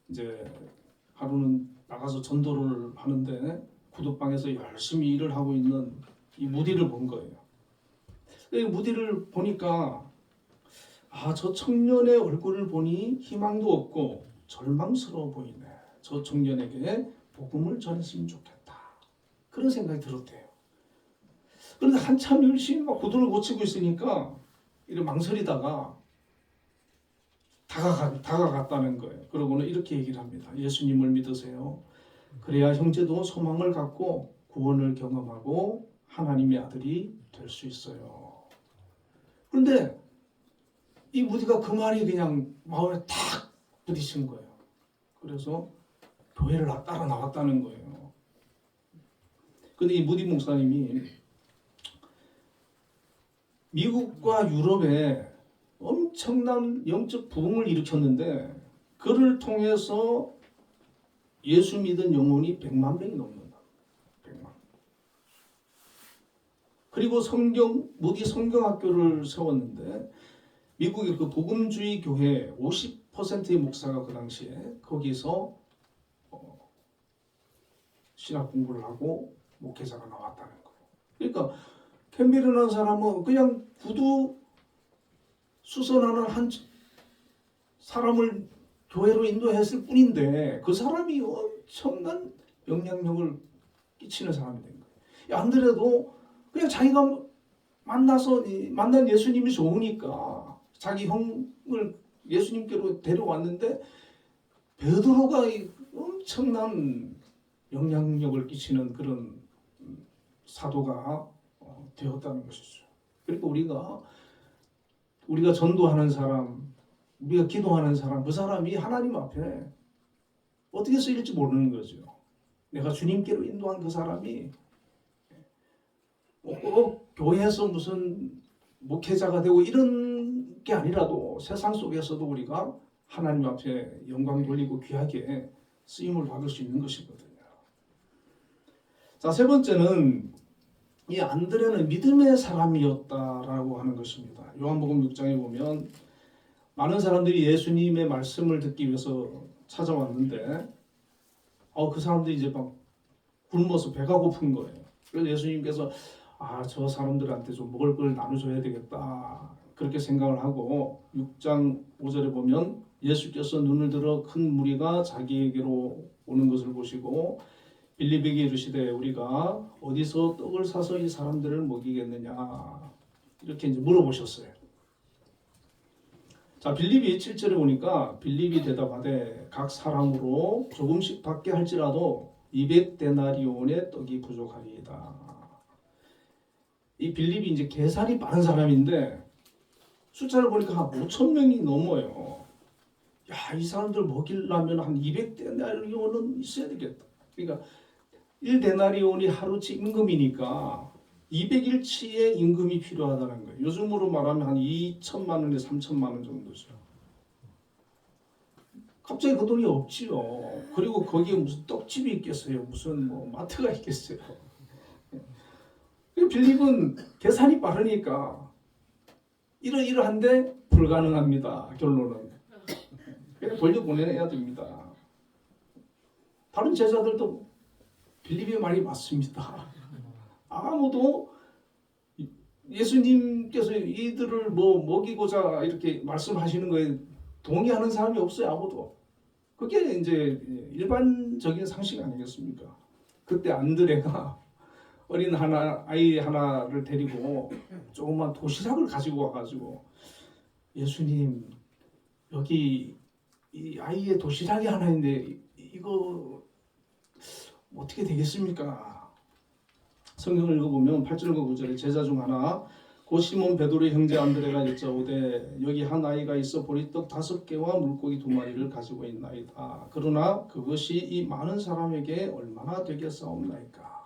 이제 하루는 나가서 전도를 하는데 구두방에서 열심히 일을 하고 있는 이 무디를 본 거예요. 이 무디를 보니까 저 청년의 얼굴을 보니 희망도 없고 절망스러워 보이네. 저 청년에게 복음을 전했으면 좋겠다. 그런 생각이 들었대요. 그런데 한참 열심히 막 구두를 고치고 있으니까 이렇게 망설이다가 다가갔다는 거예요. 그러고는 이렇게 얘기를 합니다. 예수님을 믿으세요. 그래야 형제도 소망을 갖고 구원을 경험하고 하나님의 아들이 될 수 있어요. 그런데 이 무디가 그 말이 그냥 마음에 탁 부딪힌 거예요. 그래서 교회를 따라 나왔다는 거예요. 근데 이 무디 목사님이 미국과 유럽에 엄청난 영적 부흥을 일으켰는데 그를 통해서 예수 믿은 영혼이 100만 명이 넘는다. 100만. 그리고 무디 성경학교를 세웠는데 미국의 그 복음주의 교회 50%의 목사가 그 당시에 거기서 신학 공부를 하고 목회자가 나왔다는 거예요. 그러니까 캠벨이라는 사람은 그냥 구두 수선하는 한 사람을 교회로 인도했을 뿐인데 그 사람이 엄청난 영향력을 끼치는 사람이 된 거예요. 안드레도 그냥 자기가 만난 예수님이 좋으니까 자기 형을 예수님께로 데려왔는데 베드로가 엄청난 영향력을 끼치는 그런 사도가 되었다는 것이죠. 그러니까 우리가 전도하는 사람, 우리가 기도하는 사람, 그 사람이 하나님 앞에 어떻게 쓰일지 모르는 거죠. 내가 주님께로 인도한 그 사람이 꼭 교회에서 무슨 목회자가 되고 이런 게 아니라도 세상 속에서도 우리가 하나님 앞에 영광 돌리고 귀하게 쓰임을 받을 수 있는 것이거든요. 자, 세 번째는 이 안드레는 믿음의 사람이었다라고 하는 것입니다. 요한복음 6장에 보면 많은 사람들이 예수님의 말씀을 듣기 위해서 찾아왔는데 그 사람들이 이제 막 굶어서 배가 고픈 거예요. 그래서 예수님께서 저 사람들한테 좀 먹을 걸 나눠줘야 되겠다 그렇게 생각을 하고 6장 5절에 보면 예수께서 눈을 들어 큰 무리가 자기에게로 오는 것을 보시고 빌립에게 이르시되 우리가 어디서 떡을 사서 이 사람들을 먹이겠느냐 이렇게 이제 물어보셨어요. 자, 빌립이 7절에 보니까 빌립이 대답하되 각 사람으로 조금씩 받게 할지라도 200데나리온의 떡이 부족하리이다. 이 빌립이 이제 계산이 빠른 사람인데 숫자를 보니까 한 5,000명이 넘어요. 야, 이 사람들 먹이려면 한 200데나리온은 있어야 되겠다. 그러니까 1데나리온이 하루치 임금이니까 200일치의 임금이 필요하다는 거예요. 요즘으로 말하면 한 2천만 원에 3천만 원 정도죠. 갑자기 그 돈이 없지요. 그리고 거기에 무슨 떡집이 있겠어요. 무슨 뭐 마트가 있겠어요. 빌립은 계산이 빠르니까 이러한데 불가능합니다. 결론은. 그냥 돌려보내야 됩니다. 다른 제자들도 빌립의 말이 맞습니다. 아무도 예수님께서 이들을 뭐 먹이고자 이렇게 말씀하시는 거에 동의하는 사람이 없어요. 아무도. 그게 이제 일반적인 상식 아니겠습니까? 그때 안드레가 어린 아이 하나를 데리고 조그만 도시락을 가지고 와가지고 예수님 여기 이 아이의 도시락이 하나 있는데 이거 어떻게 되겠습니까? 성경을 읽어보면 8절과 9절에 제자 중 하나 곧 시몬 베드로의 형제 안드레가 여짜오되 여기 한 아이가 있어 보리떡 5개와 물고기 2마리를 가지고 있나이다. 그러나 그것이 이 많은 사람에게 얼마나 되겠사옵나이까.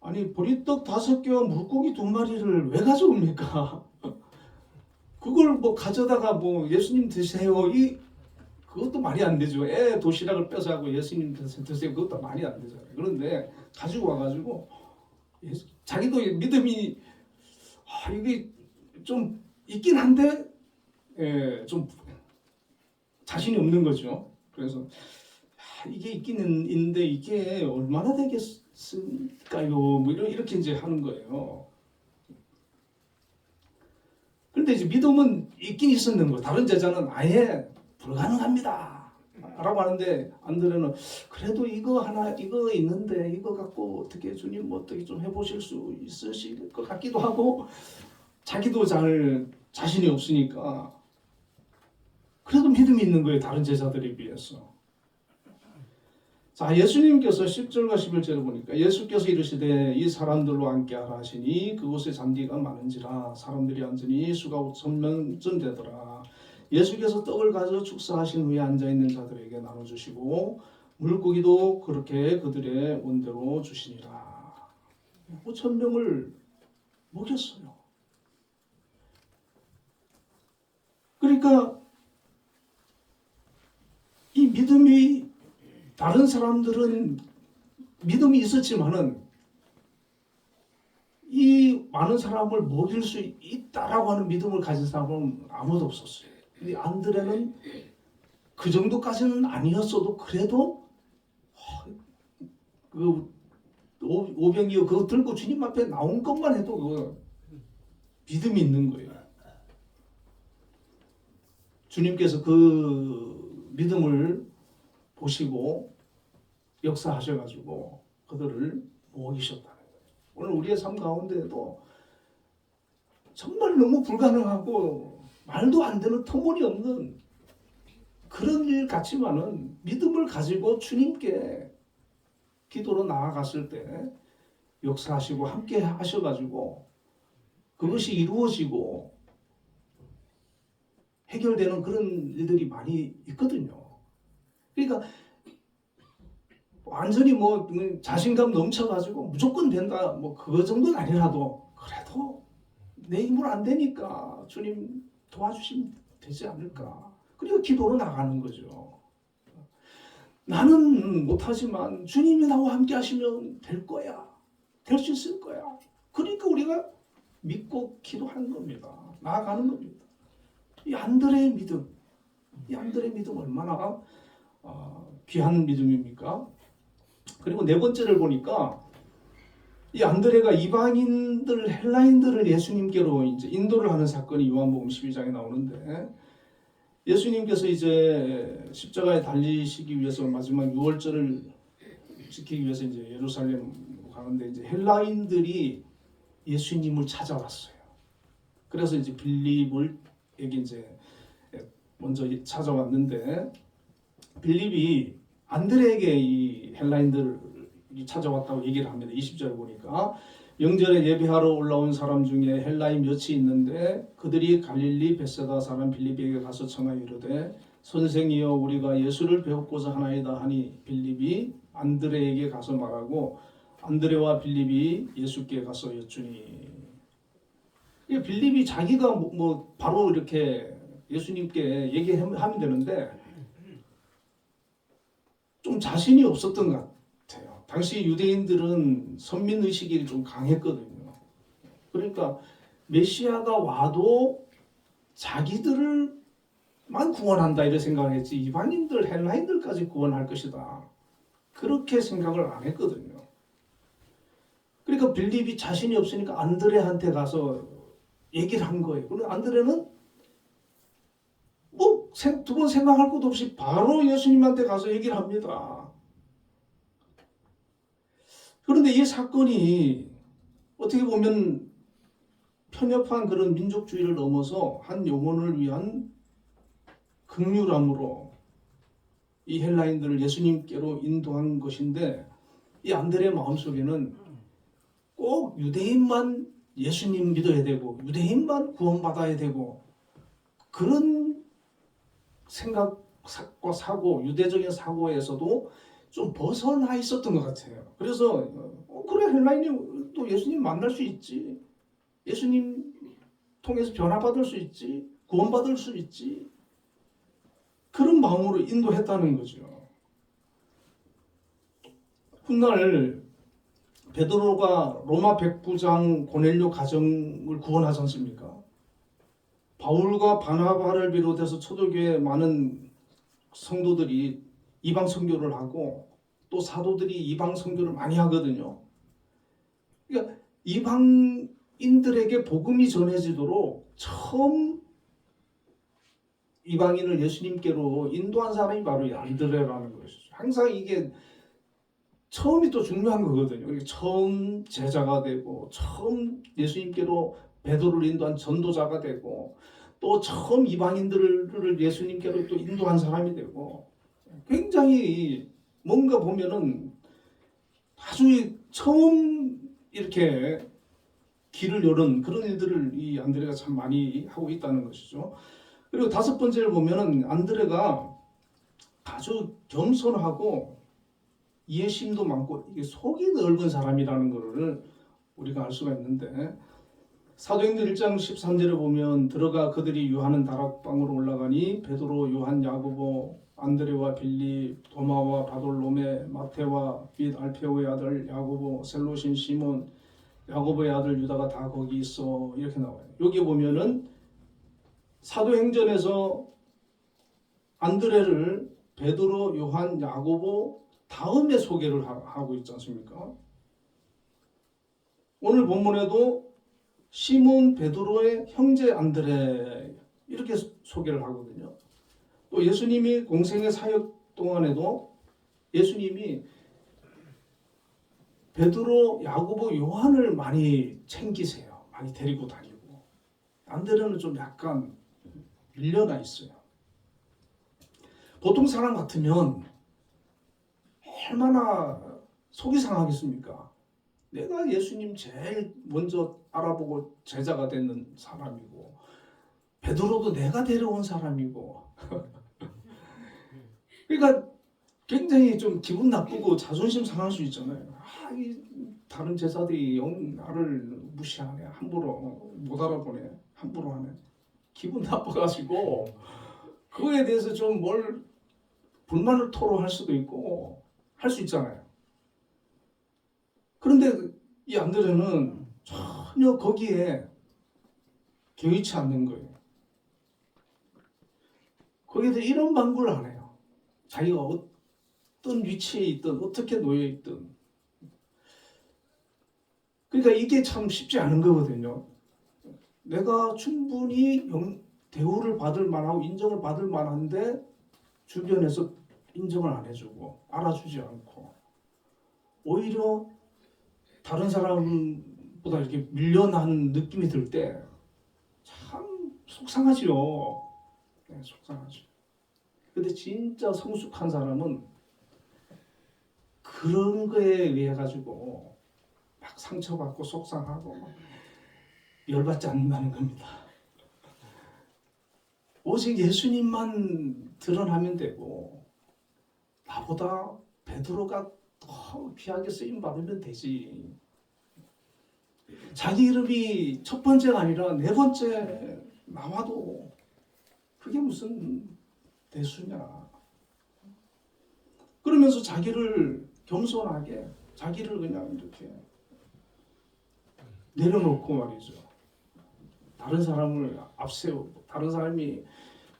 아니 보리떡 5개와 물고기 2마리를 왜 가져옵니까? 그걸 뭐 가져다가 뭐 예수님 드세요 그것도 말이 안 되죠. 애 도시락을 뺏어가고 예수님 드세요 그것도 말이 안 되잖아요. 그런데 가지고 와가지고 자기도 믿음이 이게 좀 있긴 한데 좀 자신이 없는 거죠. 그래서 이게 있기는 있는데 이게 얼마나 되겠을까요? 뭐 이렇게 이제 하는 거예요. 그런데 이제 믿음은 있긴 있었는 거예요. 다른 제자는 아예 불가능합니다 라고 하는데 안드레는 그래도 이거 있는데 이거 갖고 어떻게 주님 어떻게 좀 해보실 수 있으실 것 같기도 하고 자기도 잘 자신이 없으니까 그래도 믿음이 있는 거예요. 다른 제자들에 비해서. 자, 예수님께서 10절과 11절을 보니까 예수께서 이르시되 이 사람들로 함께하라 하시니 그곳에 잔디가 많은지라 사람들이 앉으니 수가 5,000명쯤 되더라. 예수께서 떡을 가져 축사하신 후에 앉아있는 자들에게 나눠주시고 물고기도 그렇게 그들의 원대로 주시니라. 5,000명을 먹였어요. 그러니까 이 믿음이 다른 사람들은 믿음이 있었지만은 이 많은 사람을 먹일 수 있다라고 하는 믿음을 가진 사람은 아무도 없었어요. 근데 안드레는 그 정도까지는 아니었어도 그래도 그 오병이어 그거 들고 주님 앞에 나온 것만 해도 그 믿음이 있는 거예요. 주님께서 그 믿음을 보시고 역사하셔가지고 그들을 먹이셨다는 거예요. 오늘 우리의 삶 가운데에도 정말 너무 불가능하고 말도 안 되는 터무니없는 그런 일 같지만은 믿음을 가지고 주님께 기도로 나아갔을 때 역사하시고 함께 하셔가지고 그것이 이루어지고 해결되는 그런 일들이 많이 있거든요. 그러니까 완전히 뭐 자신감 넘쳐가지고 무조건 된다 뭐 그거 정도는 아니라도 그래도 내 힘으로 안 되니까 주님 도와주시면 되지 않을까. 그리고 기도로 나가는 거죠. 나는 못하지만 주님이 나와 함께 하시면 될 거야. 될 수 있을 거야. 그러니까 우리가 믿고 기도하는 겁니다. 나아가는 겁니다. 이 안드레의 믿음, 이 안드레의 믿음 얼마나 귀한 믿음입니까? 그리고 네 번째를 보니까 이 안드레가 이방인들, 헬라인들을 예수님께로 이제 인도를 하는 사건이 요한복음 12장에 나오는데 예수님께서 이제 십자가에 달리시기 위해서 마지막 6월절을 지키기 위해서 이제 예루살렘 가는데 이제 헬라인들이 예수님을 찾아왔어요. 그래서 이제 빌립에게 이제 먼저 찾아왔는데 빌립이 안드레에게 이 헬라인들이 찾아왔다고 얘기를 합니다. 20절에 보니까 명절에 예배하러 올라온 사람 중에 헬라인 몇이 있는데 그들이 갈릴리 벳세다 사람 빌립에게 가서 청하여 이르되 선생이여 우리가 예수를 배우고자 하나이다 하니 빌립이 안드레에게 가서 말하고 안드레와 빌립이 예수께 가서 여쭈니 빌립이 자기가 뭐 바로 이렇게 예수님께 얘기하면 되는데 좀 자신이 없었던 것 같아요. 당시 유대인들은 선민의식이 좀 강했거든요. 그러니까 메시아가 와도 자기들만 구원한다 이런 생각을 했지 이방인들 헬라인들까지 구원할 것이다 그렇게 생각을 안 했거든요. 그러니까 빌립이 자신이 없으니까 안드레한테 가서 얘기를 한 거예요. 그런데 안드레는 뭐 두 번 생각할 것도 없이 바로 예수님한테 가서 얘기를 합니다. 그런데 이 사건이 어떻게 보면 편협한 그런 민족주의를 넘어서 한 영혼을 위한 긍휼함으로 이 헬라인들을 예수님께로 인도한 것인데 이 안드레의 마음속에는 꼭 유대인만 예수님 믿어야 되고 유대인만 구원받아야 되고 그런 생각과 사고 유대적인 사고에서도 좀 벗어나 있었던 것 같아요. 그래서 그래 헬라인이 또 예수님 만날 수 있지 예수님 통해서 변화받을 수 있지 구원받을 수 있지 그런 마음으로 인도했다는 거죠. 훗날 베드로가 로마 백부장 고넬료 가정을 구원하지 않습니까? 바울과 바나바를 비롯해서 초대교회 많은 성도들이 이방 선교를 하고 또 사도들이 이방 선교를 많이 하거든요. 그러니까 이방인들에게 복음이 전해지도록 처음 이방인을 예수님께로 인도한 사람이 바로 이 안드레라는 것이죠. 항상 이게 처음이 또 중요한 거거든요. 그러니까 처음 제자가 되고 처음 예수님께로 베드로를 인도한 전도자가 되고 또 처음 이방인들을 예수님께로 또 인도한 사람이 되고 굉장히 뭔가 보면은 아주 처음 이렇게 길을 여는 그런 일들을 이 안드레가 참 많이 하고 있다는 것이죠. 그리고 다섯 번째를 보면은 안드레가 아주 겸손하고 이해심도 많고 이게 속이 넓은 사람이라는 것을 우리가 알 수가 있는데 사도행전 1장 13절에 보면 들어가 그들이 유하는 다락방으로 올라가니 베드로, 요한, 야고보, 안드레와 빌립, 도마와 바돌로메, 마테와 및 알페오의 아들 야고보, 셀로신 시몬, 야고보의 아들 유다가 다 거기 있어 이렇게 나와요. 여기 보면은 사도행전에서 안드레를 베드로, 요한, 야고보 다음에 소개를 하고 있지 않습니까? 오늘 본문에도 시몬 베드로의 형제 안드레 이렇게 소개를 하거든요. 또 예수님이 공생의 사역 동안에도 예수님이 베드로, 야고보, 요한을 많이 챙기세요. 많이 데리고 다니고 안드레는 좀 약간 밀려나 있어요. 보통 사람 같으면 얼마나 속이 상하겠습니까? 내가 예수님 제일 먼저 알아보고 제자가 되는 사람이고 베드로도 내가 데려온 사람이고 그러니까 굉장히 좀 기분 나쁘고 자존심 상할 수 있잖아요. 이 다른 제자들이 나를 무시하네, 함부로 못 알아보네, 함부로 하네. 기분 나빠가지고 그거에 대해서 좀 뭘 불만을 토로할 수도 있고 할 수 있잖아요. 그런데 이 안드레는 전혀 거기에 개의치 않는 거예요. 거기에 대해 이런 방구를 안 해요. 자기가 어떤 위치에 있든 어떻게 놓여 있든. 그러니까 이게 참 쉽지 않은 거거든요. 내가 충분히 대우를 받을 만하고 인정을 받을 만한데 주변에서 인정을 안 해주고 알아주지 않고 오히려 다른 사람보다 이렇게 밀려난 느낌이 들 때 참 속상하지요. 네, 속상하죠. 근데 진짜 성숙한 사람은 그런 거에 의해 가지고 막 상처받고 속상하고 막 열받지 않는다는 겁니다. 오직 예수님만 드러나면 되고 나보다 베드로가 더 귀하게 쓰임 받으면 되지. 자기 이름이 첫 번째가 아니라 네 번째 나와도 그게 무슨 대수냐. 그러면서 자기를 겸손하게 자기를 그냥 이렇게 내려놓고 말이죠. 다른 사람을 앞세우고 다른 사람이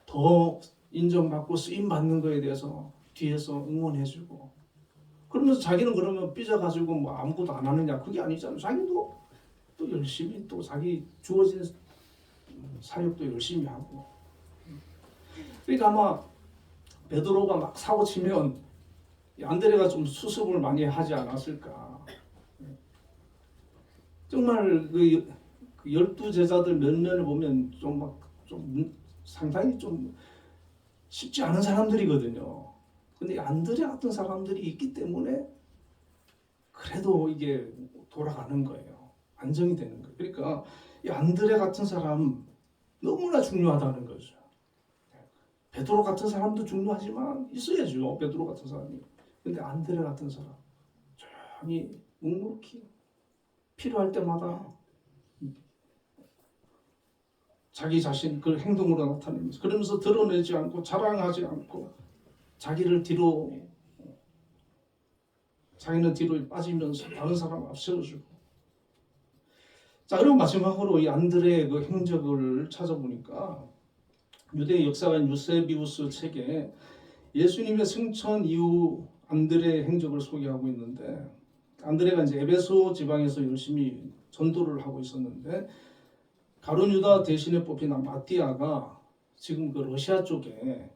더 인정받고 쓰임받는 거에 대해서 뒤에서 응원해주고 그러면서 자기는 그러면 삐져가지고 뭐 아무것도 안 하느냐 그게 아니잖아요. 자기도 또 열심히 또 자기 주어진 사역도 열심히 하고 그러니까 아마 베드로가 막 사고 치면 안드레가 좀 수습을 많이 하지 않았을까. 정말 그 12제자들 몇몇을 보면 좀 상당히 좀 쉽지 않은 사람들이거든요. 근데 안드레 같은 사람들이 있기 때문에 그래도 이게 돌아가는 거예요. 안정이 되는 거예요. 그러니까 이 안드레 같은 사람 너무나 중요하다는 거죠. 베드로 같은 사람도 중요하지만 있어야죠. 베드로 같은 사람이. 근데 안드레 같은 사람 조용히 묵묵히 필요할 때마다 자기 자신 그 행동으로 나타내면서 그러면서 드러내지 않고 자랑하지 않고 자기는 뒤로 빠지면서 다른 사람 앞세워주고. 자, 그리고 마지막으로 이 안드레의 그 행적을 찾아보니까 유대 역사가인 유세비우스 책에 예수님의 승천 이후 안드레의 행적을 소개하고 있는데 안드레가 이제 에베소 지방에서 열심히 전도를 하고 있었는데 가룟 유다 대신에 뽑힌 마띠아가 지금 그 러시아 쪽에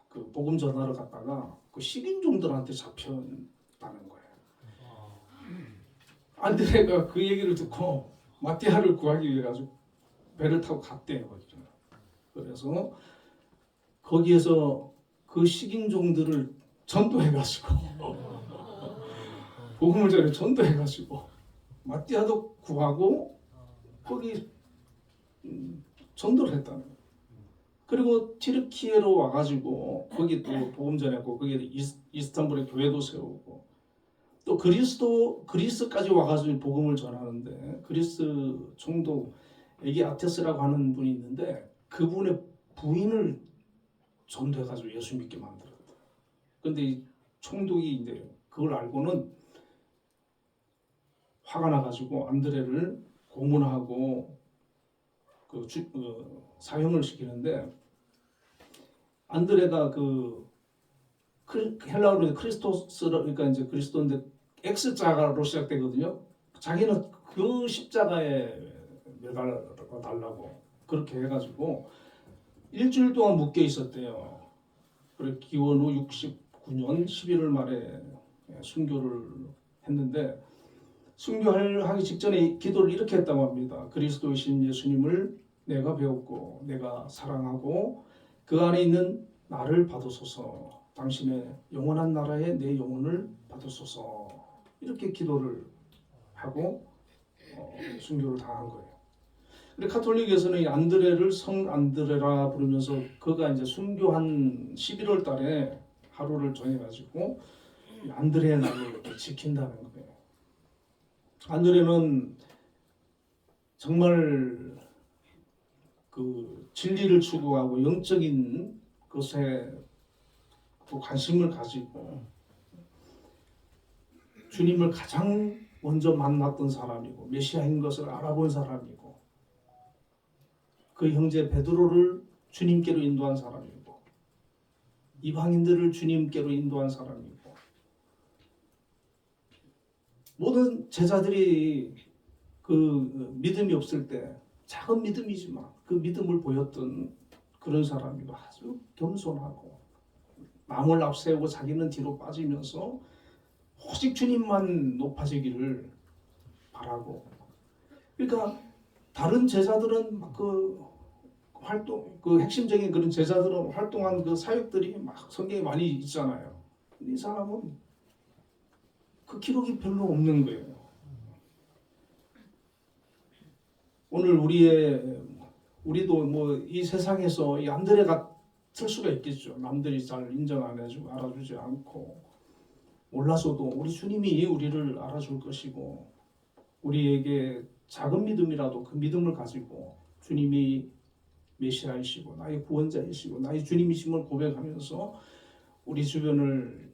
그 복음 전하러 갔다가 그 식인종들한테 잡혔다는 거예요. 안드레가 그 얘기를 듣고 마띠아를 구하기 위해 가지고 배를 타고 갔대요. 그래서 거기에서 그 식인종들을 전도해가지고 복음을 전해 전도해가지고 마띠아도 구하고 거기 전도를 했다는 거예요. 그리고 튀르키예로 와가지고 거기 또 복음 전했고 거기에 이스탄불에 교회도 세우고 또 그리스까지 와가지고 복음을 전하는데 그리스 총독 에기아테스라고 하는 분이 있는데 그분의 부인을 전도해가지고 예수 믿게 만들었다. 근데 이 총독이 이제 그걸 알고는 화가 나가지고 안드레를 고문하고 사형을 시키는데 안드레가 그 헬라어로 크리스토스로 그러니까 이제 그리스도인데 X자가로 시작되거든요. 자기는 그 십자가에 매달아 달라고 그렇게 해가지고 일주일 동안 묶여 있었대요. 그래 기원 후 69년 11월 말에 순교를 했는데 순교하기 직전에 기도를 이렇게 했다고 합니다. 그리스도이신 예수님을 내가 배웠고 내가 사랑하고 그 안에 있는 나를 받으소서. 당신의 영원한 나라에 내 영혼을 받으소서. 이렇게 기도를 하고 순교를 당한 거예요. 근데 카톨릭에서는 이 안드레를 성 안드레라 부르면서 그가 이제 순교한 11월 달에 하루를 정해가지고 이 안드레의 날을 이렇게 지킨다는 거예요. 안드레는 정말 그 진리를 추구하고 영적인 것에 또 관심을 가지고 주님을 가장 먼저 만났던 사람이고 메시아인 것을 알아본 사람이고 그 형제 베드로를 주님께로 인도한 사람이고 이방인들을 주님께로 인도한 사람이고 모든 제자들이 그 믿음이 없을 때 작은 믿음이지만 그 믿음을 보였던 그런 사람이고 아주 겸손하고 남을 앞세우고 자기는 뒤로 빠지면서 오직 주님만 높아지기를 바라고. 그러니까 다른 제자들은 막 그 활동, 그 핵심적인 그런 제자들은 활동한 그 사역들이 막 성경에 많이 있잖아요. 근데 이 사람은 그 기록이 별로 없는 거예요. 오늘 우리도 뭐 이 세상에서 이 안드레 같을 수가 있겠죠. 남들이 잘 인정 안 해주고 알아주지 않고 몰라서도 우리 주님이 우리를 알아줄 것이고 우리에게 작은 믿음이라도 그 믿음을 가지고 주님이 메시아이시고 나의 구원자이시고 나의 주님이심을 고백하면서 우리 주변을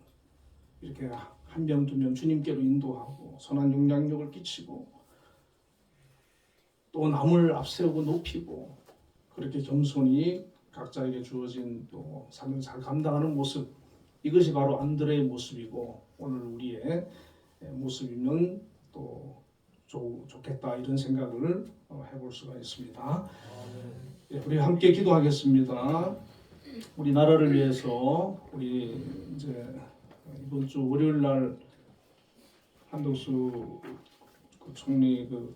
이렇게 한 명 두 명 주님께로 인도하고 선한 영향력을 끼치고 또 남을 앞세우고 높이고 그렇게 겸손히 각자에게 주어진 또 삶을 잘 감당하는 모습, 이것이 바로 안드레의 모습이고 오늘 우리의 모습이면 또 좋겠다 이런 생각을 해볼 수가 있습니다. 우리 함께 기도하겠습니다. 우리 나라를 위해서 우리 이제 이번 주 월요일 날 한덕수 그 총리 그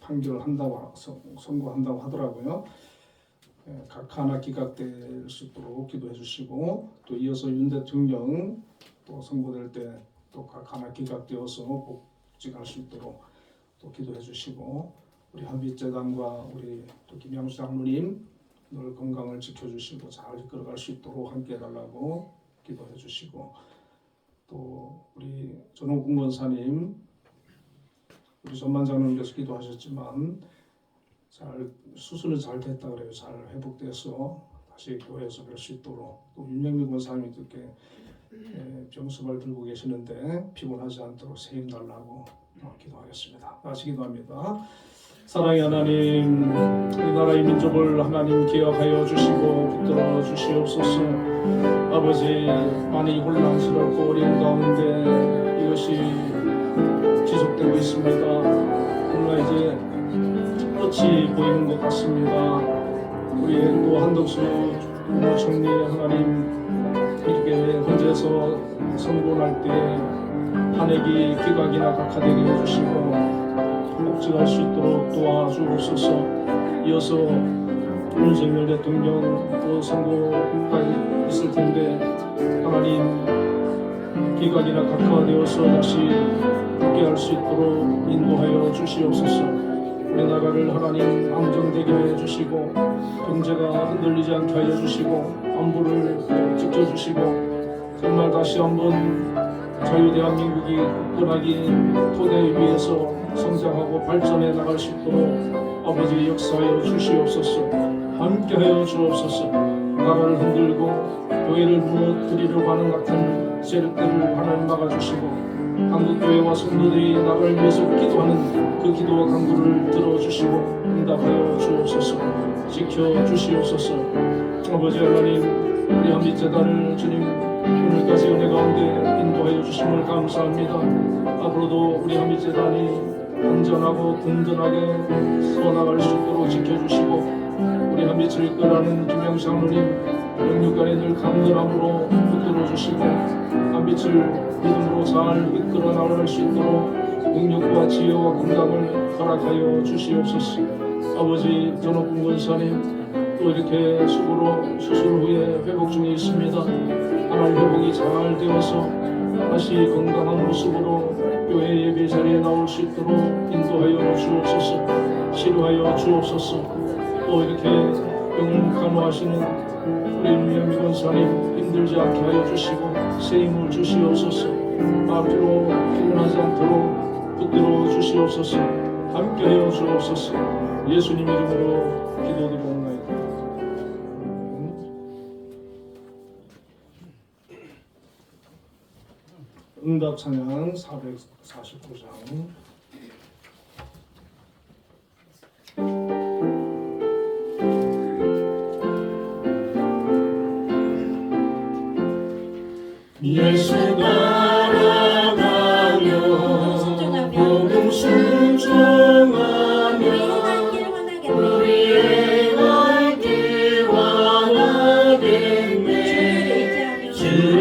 판결을 한다고 선고한다고 하더라고요. 각 하나 기각될 수 있도록 기도해 주시고 또 이어서 윤 대통령 또 선고될 때 또 각 하나 기각되어서 복직할 수 있도록 또 기도해 주시고 우리 한빛재단과 우리 또 김양수 장로님 늘 건강을 지켜주시고 잘 이끌어갈 수 있도록 함께 해달라고 기도해 주시고 또 우리 전홍국 권사님 우리 전만 장로님께서 기도하셨지만 잘 수술은 잘 됐다 그래요. 잘 회복돼서 다시 교회에서 뵐 수 있도록 또 윤영미 권사님이 이렇게 병수발 들고 계시는데 피곤하지 않도록 새 힘 달라고 기도하겠습니다. 다시 기도합니다. 사랑의 하나님, 우리나라의 민족을 하나님 기억하여 주시고 붙들어 주시옵소서. 아버지, 많이 혼란스럽고 어려운 가운데 이것이 지속되고 있습니다. 그러나 이제 끝이 보이는 것 같습니다. 우리 또 한덕수 총리 하나님 이렇게 헌재에서 선고할 때 탄핵이 기각이나 각하되게 해주시고 복직할 수 있도록 도와주옵소서. 이어서 윤석열 대통령 또 선고가 있을 텐데 하나님 기각이나 각하되어서 다시 복귀할 수 있도록 인도하여 주시옵소서. 우리나라를 하나님 안정되게 해주시고 경제가 흔들리지 않게 하여 주시고 안보를 지켜주시고 정말 다시 한번 자유 대한민국이 굳건하게 토대 위에서 성장하고 발전해 나갈 수 있도록 아버지 역사하여 주시옵소서. 함께하여 주옵소서. 나라를 흔들고 교회를 무너뜨리려고 하는 같은 세력들을 하나님 막아주시고 한국교회와 성도들이 나라를 위해서 기도하는 그 기도와 간구를 들어주시고 응답하여 주옵소서. 지켜주시옵소서. 아버지 하나님, 우리 한빛재단을 주님 오늘까지 은혜 가운데 인도하여 주심을 감사합니다. 앞으로도 우리 한빛재단이 안전하고 든든하게 서나갈 수 있도록 지켜주시고 우리 한빛을 이끌어가는 김영수 장로님 영육간에 늘 강건함으로 붙들어주시고 한빛을 믿음으로 잘 이끌어 나갈 수 있도록 능력과 지혜와 건강을 허락하여 주시옵소서. 아버지 전옥군 권사님 또 이렇게 수술 후에 회복 중에 있습니다. 하나님 회복이 잘 되어서 다시 건강한 모습으로 교회 예배 자리에 나올 수 있도록 인도하여 주옵소서. 치료하여 주옵소서. 또 이렇게 병을 간호하시는 우리 믿는 사님 힘들지 않게 하여 주시고 새 힘을 주시옵소서. 앞으로 피곤하지 않도록 붙들어 주시옵소서. 함께하여 주옵소서. 예수님 이름으로 기도드리옵나이다. 응답 찬양 449장. 예수 따라가며 복음 순종하며 우리의 갈 길 환하겠네. 주를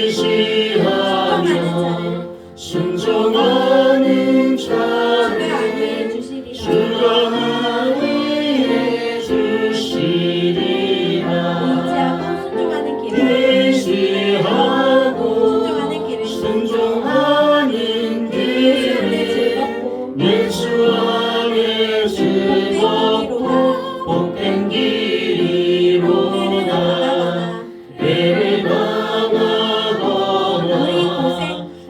의지하며 순종하는 자를 주가 안위해 주시리라. 의지하고 순종하는 길은 예수 안에 즐겁고 복된 길이로다. 배를 당하거나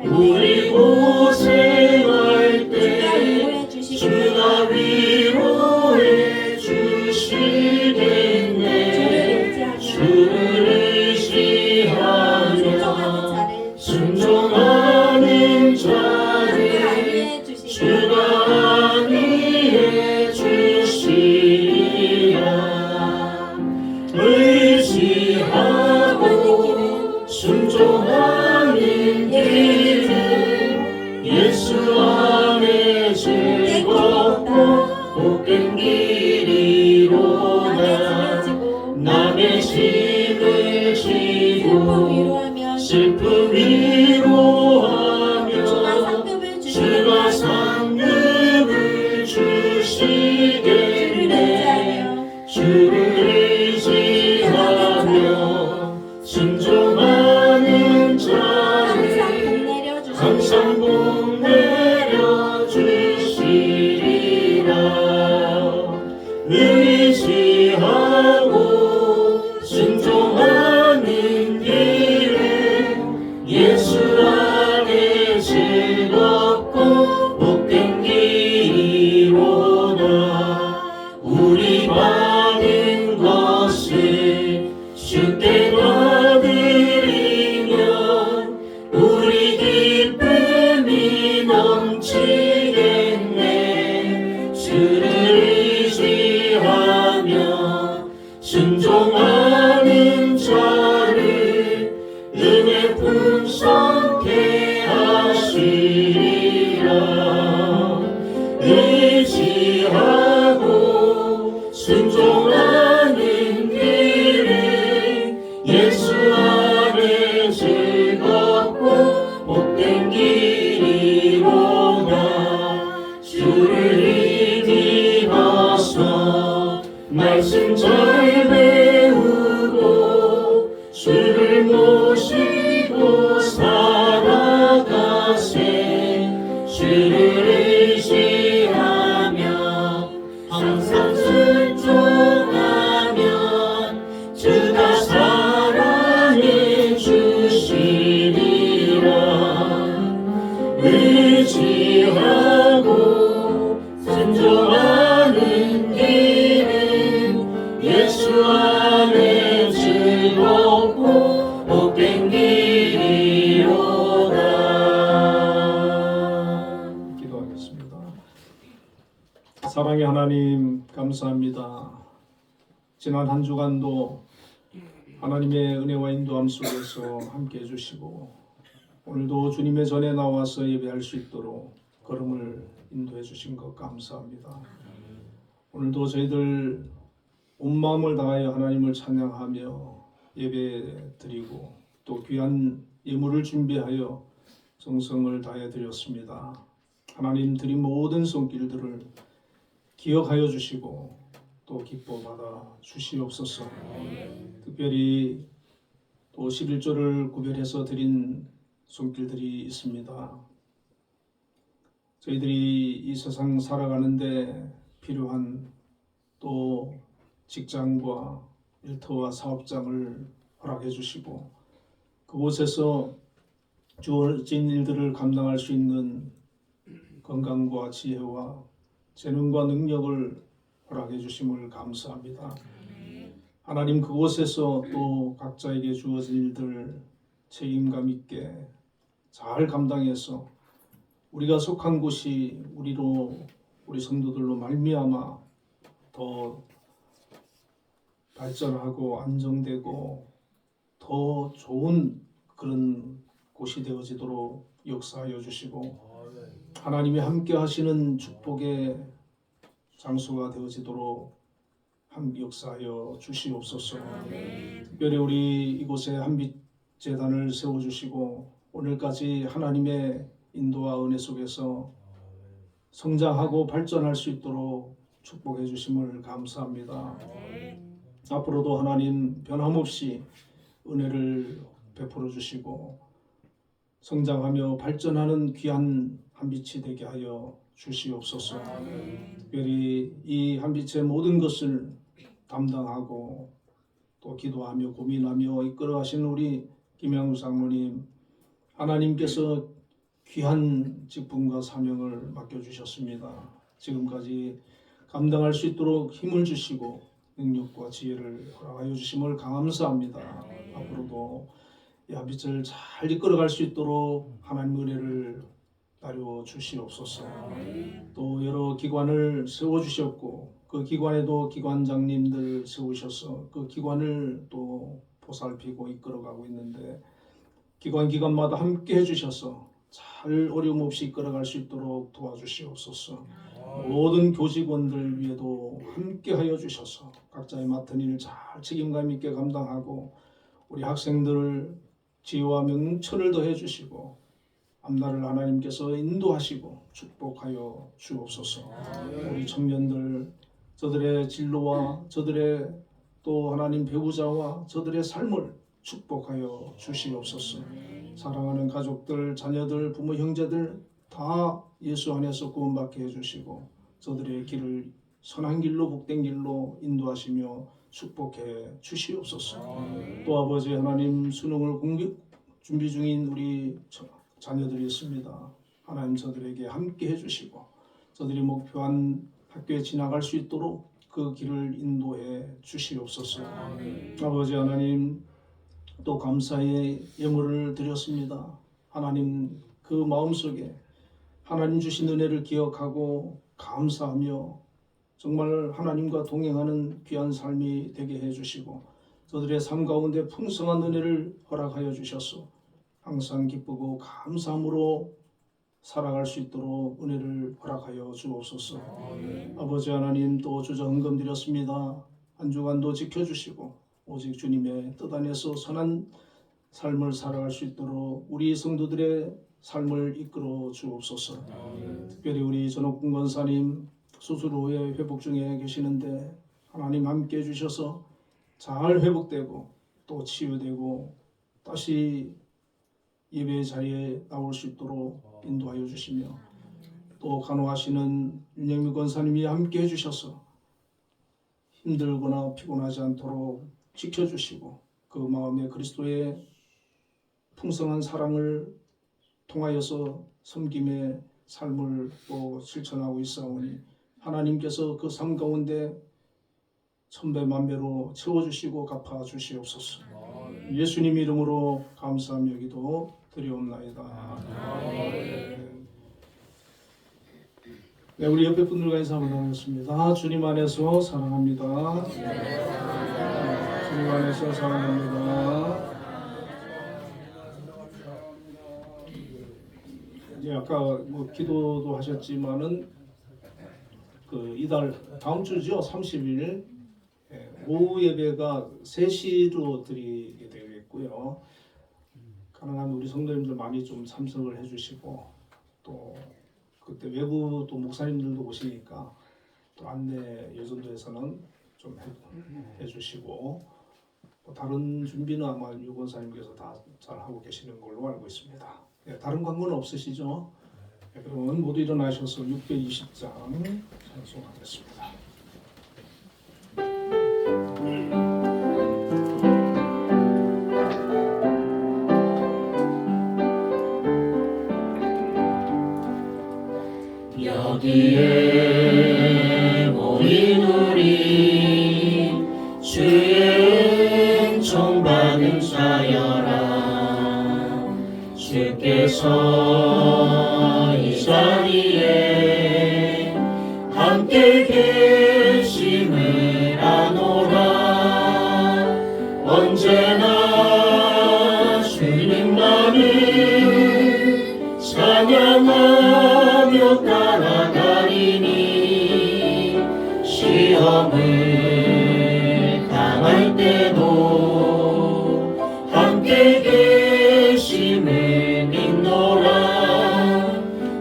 우리 고생할 때 주가 위로해 주시겠네. 주를 의지하며 순종하는 자를 주가 안위해 주시리라. 의지하고 순종하는 길은 예수 안에 즐겁고 복된 길이로다. 남의 짐을 지고 슬픔 위로하며 주가 상급을 주시겠네. 주를 의지하며 순종하는 자를 항상 복 내려 주시리라. 의지하고 순종하는 길은 예수 안에 즐겁고 복된 길이로다. 우리 받은 것을 주께 받으리면 우리 기쁨이 넘치겠네. 주를 의지하며 순종하는 자를 은혜 풍성케 하시리라. 의지하고 순종하는 길은 예수 안에 즐겁고 복된 길이로다. 주를 믿어서 말씀 잘 배우고 주를 모시고 살아가세. 주를 의지하며 항상 순종하면 주가 사랑해 주시리라. 의지하고 순종하는 길은 예수 안에 즐겁고 복된 길이로다. 기도하겠습니다. 사랑의 하나님 감사합니다. 지난 한 주간도 하나님의 은혜와 인도함 속에서 함께 해주시고 오늘도 주님의 전에 나와서 예배할 수 있도록 걸음을 인도해 주신 것 감사합니다. 오늘도 저희들 온 마음을 다하여 하나님을 찬양하며 예배 드리고 또 귀한 예물을 준비하여 정성을 다해 드렸습니다. 하나님 드린 모든 손길들을 기억하여 주시고 또 기뻐 받아 주시옵소서. 특별히 또 11조를 구별해서 드린 손길들이 있습니다. 저희들이 이 세상 살아가는데 필요한 또 직장과 일터와 사업장을 허락해 주시고 그곳에서 주어진 일들을 감당할 수 있는 건강과 지혜와 재능과 능력을 허락해 주심을 감사합니다. 하나님 그곳에서 또 각자에게 주어진 일들 책임감 있게 잘 감당해서 우리가 속한 곳이 우리 성도들로 말미암아 더 발전하고 안정되고 더 좋은 그런 곳이 되어지도록 역사하여 주시고 하나님이 함께 하시는 축복의 장소가 되어지도록 역사하여 주시옵소서. 특별히 우리 이곳에 한빛 재단을 세워주시고 오늘까지 하나님의 인도와 은혜 속에서 성장하고 발전할 수 있도록 축복해 주심을 감사합니다. 앞으로도 하나님 변함없이 은혜를 베풀어 주시고 성장하며 발전하는 귀한 한빛이 되게 하여 주시옵소서. 특별히 이 한빛의 모든 것을 담당하고 또 기도하며 고민하며 이끌어 가시는 우리 김양수 장로님 하나님께서 귀한 직분과 사명을 맡겨주셨습니다. 지금까지 감당할 수 있도록 힘을 주시고 능력과 지혜를 허락하여 주심을 감사합니다. 앞으로도 이 한빛을 잘 이끌어갈 수 있도록 하나님 은혜를 따르어 주시옵소서. 또 여러 기관을 세워주셨고 그 기관에도 기관장님들 세우셔서 그 기관을 또 보살피고 이끌어가고 있는데 기관마다 함께 해주셔서 잘 어려움 없이 이끌어갈 수 있도록 도와주시옵소서. 모든 교직원들 위에도 함께 하여 주셔서 각자의 맡은 일을 잘 책임감 있게 감당하고 우리 학생들을 지혜와 명철을 더해 주시고 앞날을 하나님께서 인도하시고 축복하여 주옵소서. 우리 청년들 저들의 진로와 저들의 또 하나님 배우자와 저들의 삶을 축복하여 주시옵소서. 사랑하는 가족들, 자녀들, 부모, 형제들 다 예수 안에서 구원받게 해주시고 저들의 길을 선한 길로 복된 길로 인도하시며 축복해 주시옵소서. 또 아버지 하나님 수능을 준비 중인 우리 자녀들이 있습니다. 하나님 저들에게 함께 해주시고 저들이 목표한 학교에 지나갈 수 있도록 그 길을 인도해 주시옵소서. 아버지 하나님 또 감사의 예물을 드렸습니다. 하나님 그 마음속에 하나님 주신 은혜를 기억하고 감사하며 정말 하나님과 동행하는 귀한 삶이 되게 해주시고 저들의 삶 가운데 풍성한 은혜를 허락하여 주셔서 항상 기쁘고 감사함으로 살아갈 수 있도록 은혜를 허락하여 주옵소서. 아버지 하나님 또 주저 헌금 드렸습니다. 한 주간도 지켜주시고 오직 주님의 뜻 안에서 선한 삶을 살아갈 수 있도록 우리 성도들의 삶을 이끌어 주옵소서. 특별히 우리 전옥군 권사님 수술 후에 회복 중에 계시는데 하나님 함께 해주셔서 잘 회복되고 또 치유되고 다시 예배의 자리에 나올 수 있도록 인도하여 주시며 또 간호하시는 윤영미 권사님이 함께 해주셔서 힘들거나 피곤하지 않도록 지켜주시고 그 마음에 그리스도의 풍성한 사랑을 통하여서 섬김의 삶을 또 실천하고 있사오니 하나님께서 그 삶 가운데 천배만배로 채워주시고 갚아주시옵소서. 예수님 이름으로 감사하며 기도 드리옵나이다. 네, 우리 옆에 분들과 인사 나누겠습니다. 주님 안에서 사랑합니다. 주님 안에서 사랑합니다. 이제 아까 뭐 기도도 하셨지만은 그 이달 다음 주죠 30일 오후 예배가 3시로 드리게 되겠고요. 가능한 우리 성도님들 많이 좀 참석을 해주시고 또 그때 외부 또 목사님들도 오시니까 또 안내 예전도에서는 좀 해주시고 또 다른 준비는 아마 유권사님께서 다 잘 하고 계시는 걸로 알고 있습니다. 네, 다른 광고는 없으시죠? 그러면 모두 일어나셔서 620장 찬송하겠습니다. 여기에 모인 우리 주의 은총 받은 자여라. 주께서 이 자리에 함께 계심을 아노라. 언제나 주님만을 찬양하며 따라가리니 시험을 당할 때도 함께 계심을 믿노라.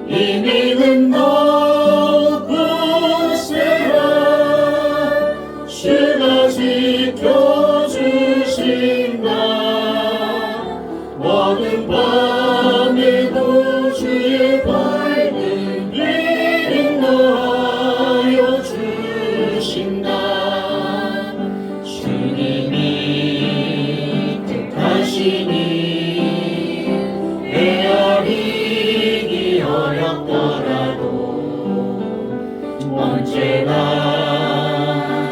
이 믿음 놓고세라. 주가 지켜주신다. 모든 밤에도 주의 밝은 빛 인도하여 주신다. 주님이 택하시니 헤아리기 어렵더라도 언제나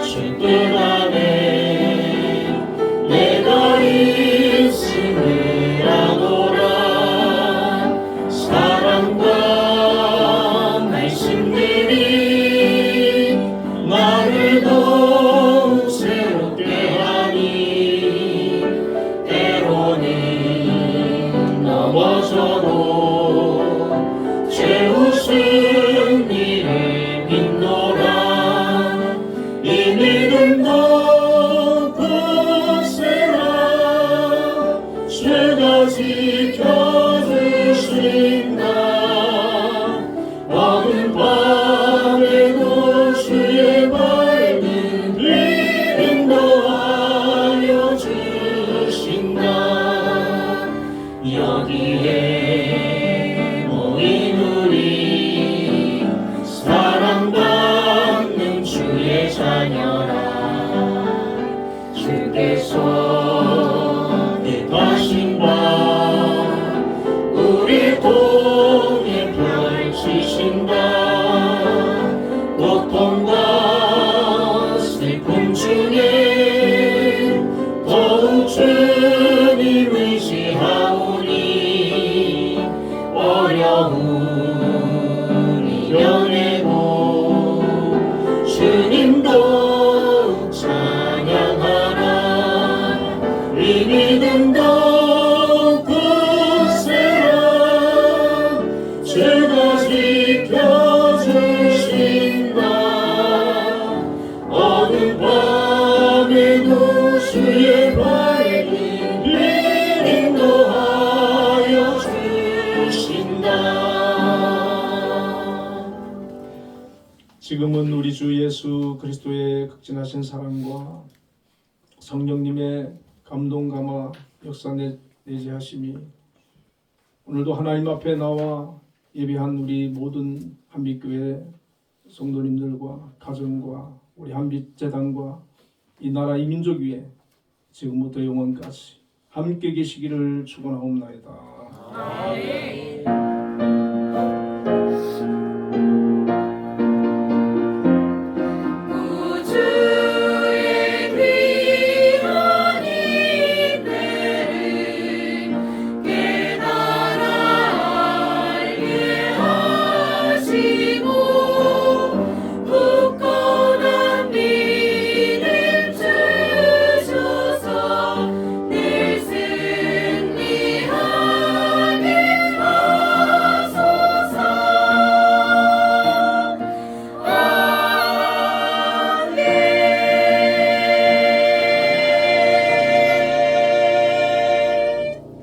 주 뜻 안에 내가 있음을 아노라. 사랑과 말씀들이 나를 더욱 새롭게 하니 때로는 넘어져도 죄 웃은 이를 믿노라. 이 믿음 놓고세라. 주가 지켜주신다. 어두운 밤에도 주의 밝은 빛 인도하여 주신다. 여기에 모인 우리 사랑받는 주의 자녀라. 주께서 뜻하신 바 우리 통해 펼치신다. 고통과 슬픔 중에 더욱 주님 의지하오니 어려움 이겨내고 주님도 찬양하라. 이 믿음 놓고세라. 주가 지켜주신다. 어두운 밤에도 주의 밝은 빛 인도하여 주신다. 지금은 우리 주 예수 그리스도의 극진하신 사랑과 성령님의 감동 감화 역사 내재하심이 오늘도 하나님 앞에 나와 예배한 우리 모든 한빛교회 성도님들과 가정과 우리 한빛재단과 이 나라 이 민족 위에 지금부터 영원까지 함께 계시기를 축원하옵나이다. 아멘.